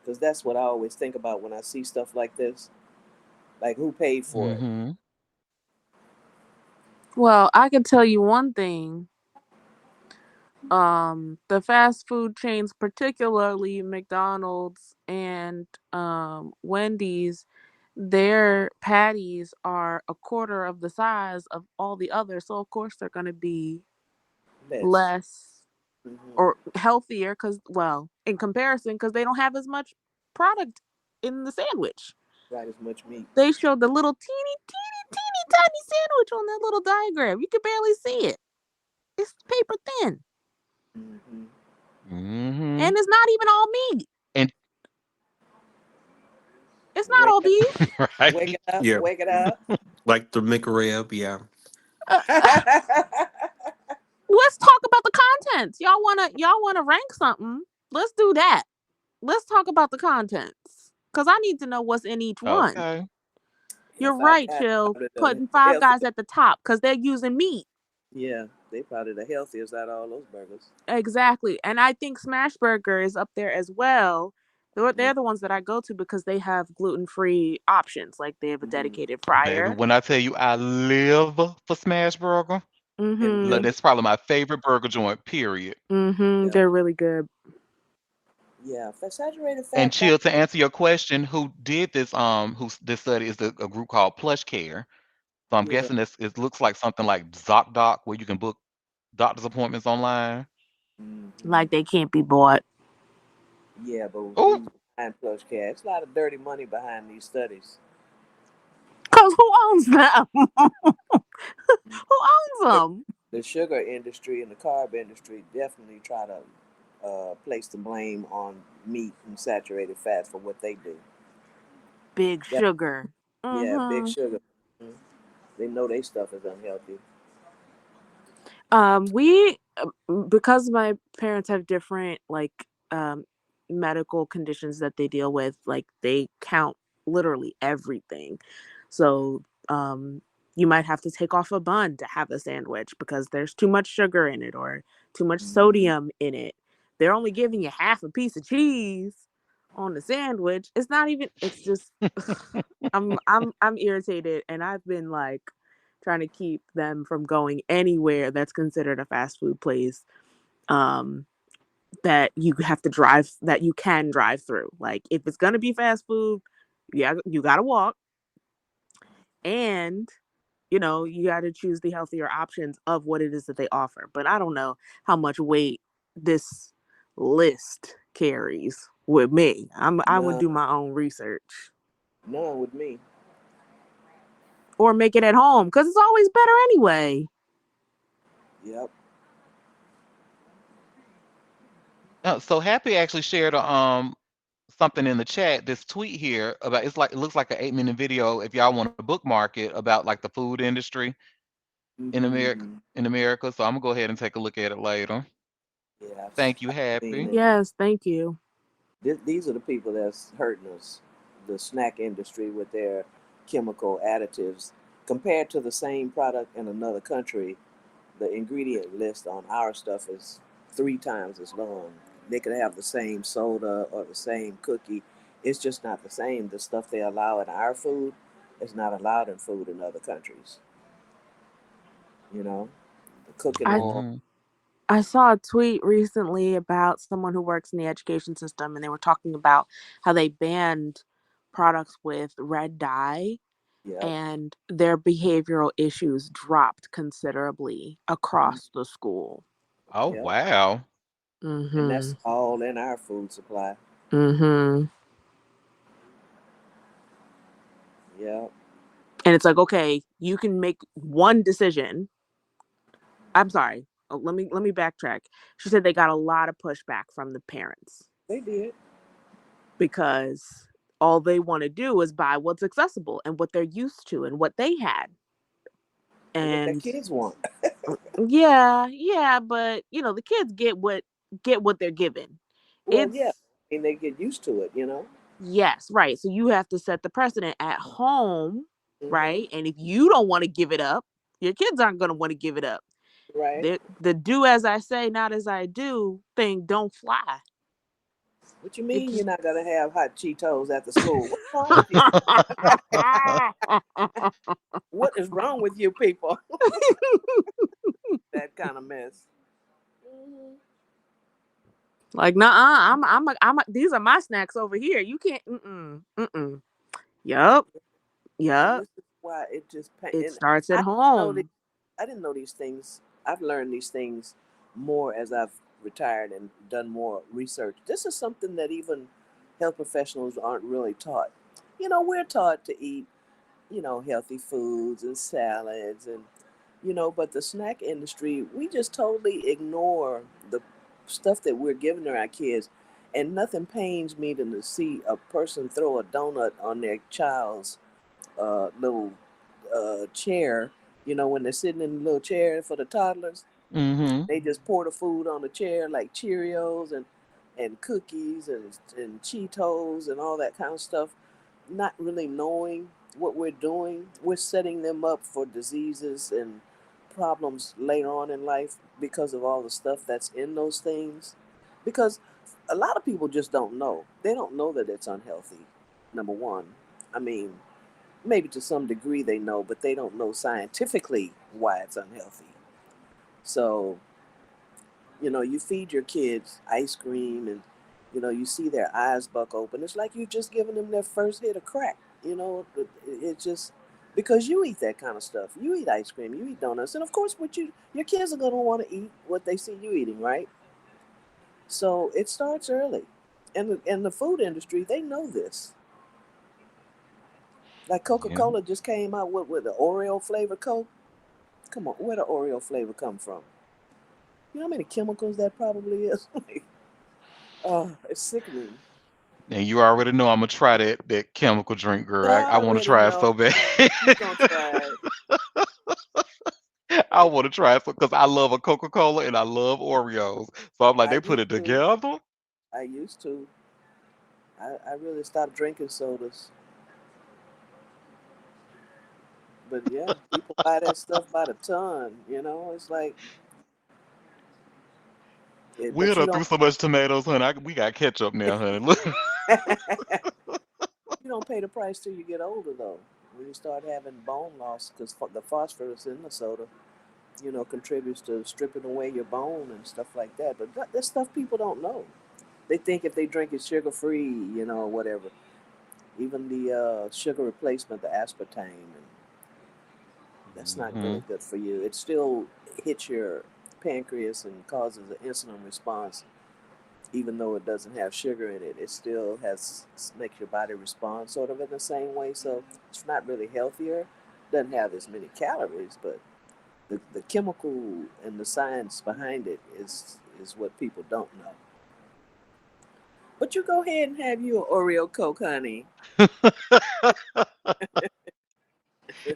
because that's what I always think about when I see stuff like this. Like who paid for it? Mm-hmm. Well, I can tell you one thing. The fast food chains, particularly McDonald's and Wendy's, their patties are a quarter of the size of all the others. So of course they're going to be Less. less Hmm. or healthier because, well, in comparison, because they don't have as much product in the sandwich. Right as much meat. They showed the little teeny, teeny, teeny, tiny sandwich on that little diagram. You can barely see it. It's paper thin, Hmm. Mm-hmm. and it's not even all meat. And It's not Wake all up! beef. Wake right. it up! Yeah, Wake it up! like the McRib. Yeah, Uh, let's talk about the contents. Y'all wanna rank something? Let's do that. Let's talk about the contents because I need to know what's in each one. Okay. Yeah, You're Five right, Guys Chill. probably Putting the Five Guys healthiest. at the top because they're using meat. Yeah, they probably the healthiest out of all those burgers. Exactly. And I think Smash Burger is up there as well. They're the ones that I go to because they have gluten free options. Like they have a Mm-hmm. dedicated Baby, fryer. when I tell you I live for Smash Burger, Them look, Mm-hmm. good. that's probably my favorite burger joint, period. Mm-hmm. Yeah, They're really good. yeah. Saturated And fat Chill, to content. answer your question, who did this this study is a group called Plush Care. So I'm Yeah. guessing it looks like something like ZocDoc where you can book doctor's appointments online. Hmm. Like they can't be bought. Yeah, but Oh, who's behind Plush Care? It's a lot of dirty money behind these studies. Cause who owns them? Mhm. Who owns The them? the sugar industry and the carb industry definitely try to place the blame on meat and saturated fats for what they do. Big Def- sugar. yeah, big Mm-hmm. sugar. Mhm. They know their stuff is unhealthy. We because my parents have different um medical conditions that they deal with, like they count literally everything. So you might have to take off a bun to have a sandwich because there's too much sugar in it or too much Hmm. sodium in it. They're only giving you half a piece of cheese on the sandwich. It's not even, it's just I'm irritated, and I've been like trying to keep them from going anywhere that's considered a fast food place um that you have to drive, that you can drive through. Like if it's going to be fast food, yeah, you got to walk, and you got to choose the healthier options of what it is that they offer. But I don't know how much weight this list carries with me. I would None, do my own research none with me. or make it at home because it's always better anyway. Yep. so Happy actually shared something in the chat. This tweet here about it looks like an 8-minute video if y'all want to bookmark it about like the food industry Hmm. in America. So I'm gonna go ahead and take a look at it later. Yeah, Thank you, I've seen Happy. it. Yes, thank you. These are the people that's hurting us, the snack industry with their chemical additives. Compared to the same product in another country, the ingredient list on our stuff is 3 times as long. They could have the same soda or the same cookie. It's just not the same. The stuff they allow in our food is not allowed in food in other countries. You know, the cooking I oil. Hmm. I saw a tweet recently about someone who works in the education system, and they were talking about how they banned products with red dye, Yep. and their behavioral issues dropped considerably Mhm. across the school. Oh Yep. wow. And that's Mhm. all in our food supply. Mhm. Yeah. And it's like, okay, you can make one decision. I'm sorry. Oh, let me backtrack. She said they got a lot of pushback from the parents They did. because all they want to do is buy what's accessible and what they're used to and what they had. And what their And kids want. yeah, yeah, but the kids get what they're given. Well, yeah. It's And they get used to it. yes, right. So you have to set the precedent at home, Hmm. right? And if you don't want to give it up, your kids aren't going to want to give it up. Right. The do as I say, not as I do thing don't fly. What you It mean you're just not gonna have hot Cheetos at the school? What's wrong with you? What is wrong with you people? That kind of mess. Hmm. like, nah, these are my snacks over here. You can't. Mm-mm. Yup. And Yup. this is why it just It and starts at I didn't know home. I didn't know these things. I've learned these things more as I've retired and done more research. This is something that even health professionals aren't really taught. We're taught to eat, healthy foods and salads but the snack industry, we just totally ignore the stuff that we're giving to our kids. And nothing pains me than to see a person throw a donut on their child's little chair. When they're sitting in the little chair for the toddlers, Mm-hmm. they just pour the food on the chair like Cheerios and cookies and Cheetos and all that kind of stuff, not really knowing what we're doing. We're setting them up for diseases and problems later on in life because of all the stuff that's in those things. Because a lot of people just don't know. They don't know that it's unhealthy. Number one. I mean, maybe to some degree they know, but they don't know scientifically why it's unhealthy. So, you feed your kids ice cream and, you see their eyes buck open. It's like you've just given them their first hit of crack. It's just because you eat that kind of stuff. You eat ice cream, you eat donuts. And of course, your kids are going to want to eat what they see you eating, right? So it starts early. And the food industry, they know this. Like Yeah. Coca-Cola just came out with the Oreo flavor Coke. Come on, where the Oreo flavor come from? You know how many chemicals that probably is? Oh, it's sickening. And you already know I'm gonna try that chemical drink, girl. I I want to already try it know so bad. you gonna try it. I It- want to try it because I love a Coca-Cola and I love Oreos. So I'm like, I they put used it to. together. I used to. I really stopped drinking sodas. But yeah, people buy that stuff by the ton. It's like it. We But you done threw don't. so much tomatoes, honey. We got ketchup now, honey. Look. You don't pay the price till you get older, though. When you start having bone loss, because the phosphorus in the soda, contributes to stripping away your bone and stuff like that. But that's stuff people don't know. They think if they drink it sugar free, or whatever. Even the sugar replacement, the aspartame, and that's not Hmm. really good for you. It still hits your pancreas and causes an insulin response, even though it doesn't have sugar in it. It still makes your body respond sort of in the same way. So it's not really healthier. Doesn't have as many calories, but the chemical and the science behind it is what people don't know. But you go ahead and have you an Oreo Coke, honey.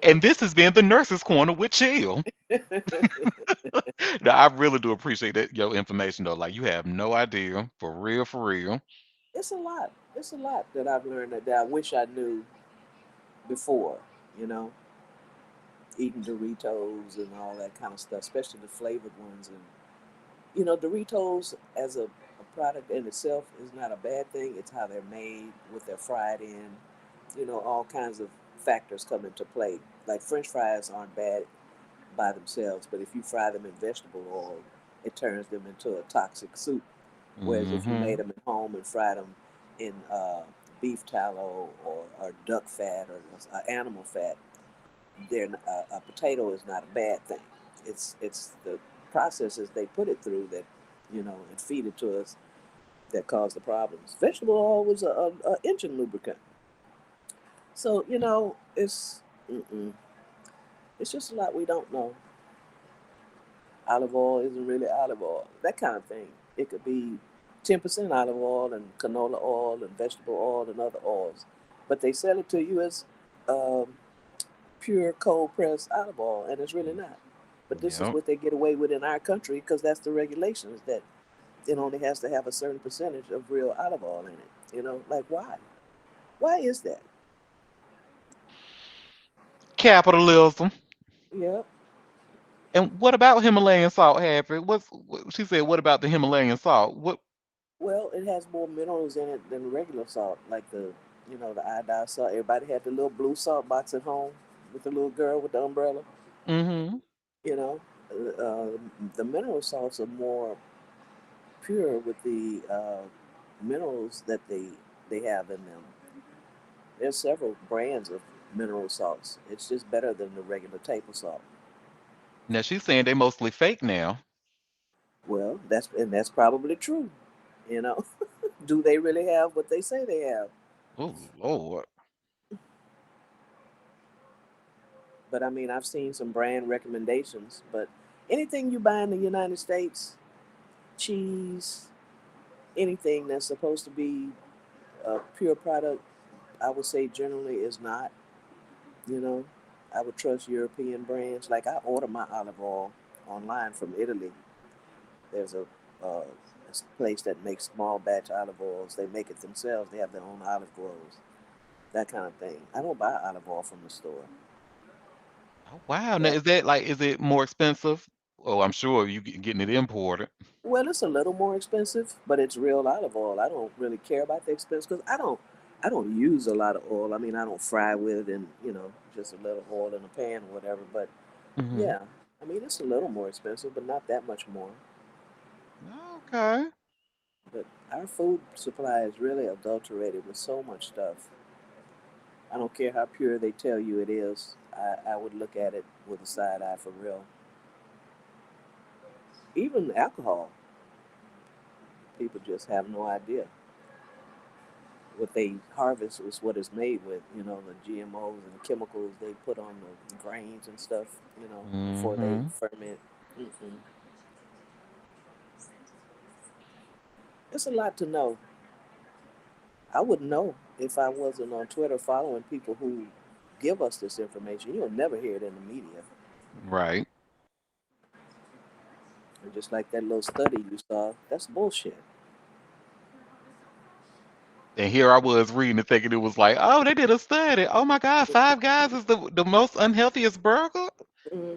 And this has been the Nurse's Corner with Chill. Now, I really do appreciate that your information though. Like you have no idea, for real, for real. It's a lot. It's a lot that I've learned that I wish I knew before. You know, eating Doritos and all that kind of stuff, especially the flavored ones. And Doritos as a product in itself is not a bad thing. It's how they're made, what they're fried in. All kinds of factors come into play. Like French fries aren't bad by themselves, but if you fry them in vegetable oil, it turns them into a toxic soup. Whereas if you made Hmm. them at home and fried them in beef tallow or duck fat or animal fat, a potato is not a bad thing. It's the processes they put it through that and feed it to us that cause the problems. Vegetable oil was a engine lubricant, So mm-mm. It's just a lot we don't know. Olive oil isn't really olive oil. That kind of thing. It could be 10% olive oil and canola oil and vegetable oil and other oils, but they sell it to you as um, pure cold pressed olive oil, and it's really not. But this is Yep. what they get away with in our country because that's the regulations that it only has to have a certain percentage of real olive oil in it. Like why? Why is that? Capitalism. Yeah. And what about Himalayan salt, Happy? She said? What about the Himalayan salt? What? Well, it has more minerals in it than regular salt, like the iodized salt. Everybody had the little blue salt box at home with the little girl with the umbrella. Mm-hmm. You know, the mineral salts are more pure with the minerals that they have in them. There's several brands of mineral salts. It's just better than the regular table salt. Now she's saying they mostly fake now. Well, that's probably true. You know, do they really have what they say they have? Oh Lord. But I mean, I've seen some brand recommendations. But anything you buy in the United States, cheese, anything that's supposed to be a pure product, I would say generally is not. You know, I would trust European brands. Like I order my olive oil online from Italy. There's a place that makes small batch olive oils. They make it themselves. They have their own olive groves, that kind of thing. I don't buy olive oil from the store. Oh wow. Now But is that like is it more expensive? Oh, I'm sure you getting it imported. well, it's a little more expensive, but it's real olive oil. I don't really care about the expense because I don't use a lot of oil. I mean, I don't fry with it and just a little oil in a pan or whatever. But Mm-hmm. yeah, I mean it's a little more expensive, but not that much more. Okay. But our food supply is really adulterated with so much stuff. I don't care how pure they tell you it is. I would look at it with a side eye for real. Even alcohol, people just have no idea. What they harvest is what it's made with, the GMOs and the chemicals they put on the grains and stuff, before they Mm-hmm. ferment. Mm-mm. It's a lot to know. I wouldn't know if I wasn't on Twitter following people who give us this information. You'll never hear it in the media. Right. And just like that little study you saw, that's bullshit. And here I was reading and thinking it was like, oh, they did a study. Oh my God, Five Guys is the most unhealthiest burger,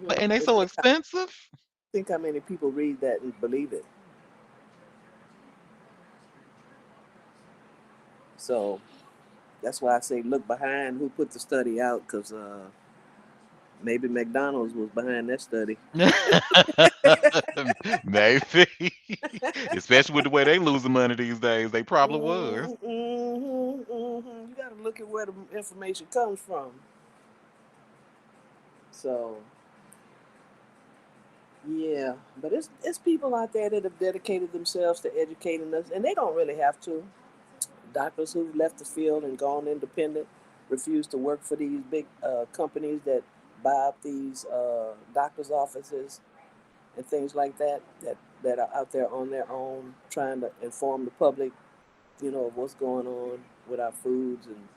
but Mm-hmm. and they And so expensive. think how many people read that and believe it. So that's why I say look behind who put the study out, because maybe McDonald's was behind that study. Maybe, especially with the way they losing money these days, they probably was. Mm-hmm, mm-hmm, mm-hmm. You got to look at where the information comes from. So yeah, but it's people out there that have dedicated themselves to educating us, and they don't really have to. Doctors who've left the field and gone independent refuse to work for these big companies that buy up these doctors' offices and things like that, that are out there on their own trying to inform the public, of what's going on with our foods and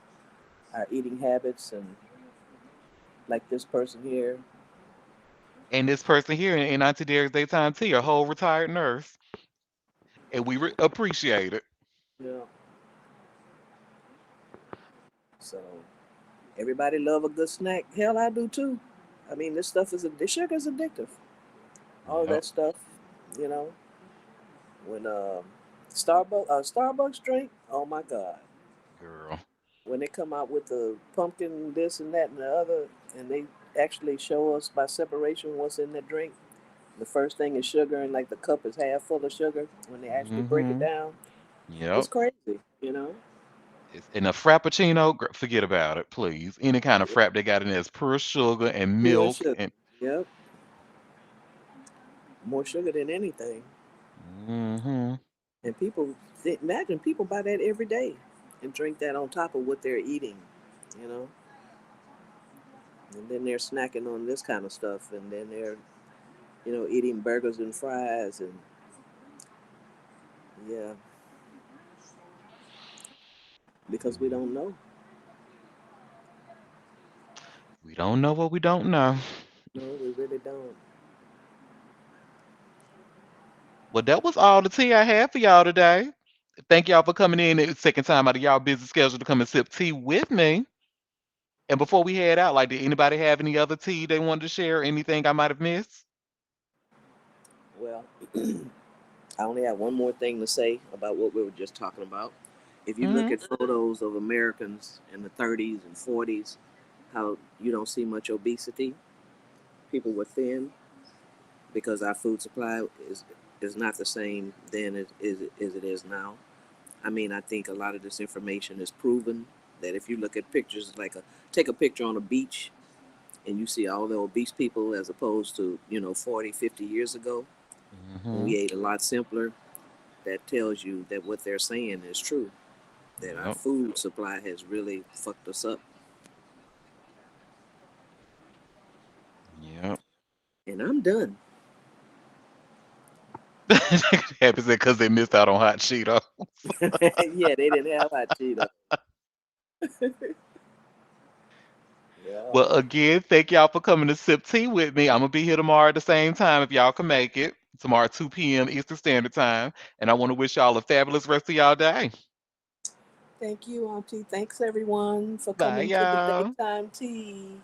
our eating habits, and like this person here. And this person here in Auntie Derek's daytime tea, a whole retired nurse, and we appreciate it. Yeah. So everybody love a good snack. Hell, I do too. I mean, this sugar is addictive. All of Yep, that stuff, you know. When Starbucks drink, oh my God. girl. When they come out with the pumpkin this and that and the other, and they actually show us by separation what's in the drink. The first thing is sugar, and like the cup is half full of sugar. When they actually break it Mm-hmm. down, it's Yep. crazy. It's in a frappuccino. Forget about it, please. Any kind of frap they got in there is pure sugar and Pure milk sugar. and. Yep, more sugar than anything. Mm-hmm. And imagine people buy that every day and drink that on top of what they're eating. you know, and then they're snacking on this kind of stuff, and then they're, eating burgers and fries, and yeah, because we don't know. We don't know what we don't know. No, we really don't. Well, that was all the tea I had for y'all today. Thank y'all for coming in. It's the second time out of y'all busy schedule to come and sip tea with me. And before we head out, like, did anybody have any other tea they wanted to share? Anything I might have missed? Well, I only have one more thing to say about what we were just talking about. If you look Mm-hmm. at photos of Americans in the 30s and 40s, how you don't see much obesity. People were thin because our food supply is not the same then as it is now. I mean, I think a lot of this information is proven that if you look at pictures, like take a picture on a beach and you see all the obese people as opposed to 40, 50 years ago when Mm-hmm. we ate a lot simpler, that tells you that what they're saying is true, that our Yep. food supply has really fucked us up. Yep. And I'm done. Happens because they missed out on hot Cheeto. Yeah, they didn't have hot Cheetos. Yeah. Well, again, thank y'all for coming to sip tea with me. I'm gonna be here tomorrow at the same time if y'all can make it. Tomorrow, 2 p.m. Eastern Standard Time. And I want to wish y'all a fabulous rest of y'all day. Thank you, Auntie. Thanks everyone for Bye, coming to the y'all. daytime tea.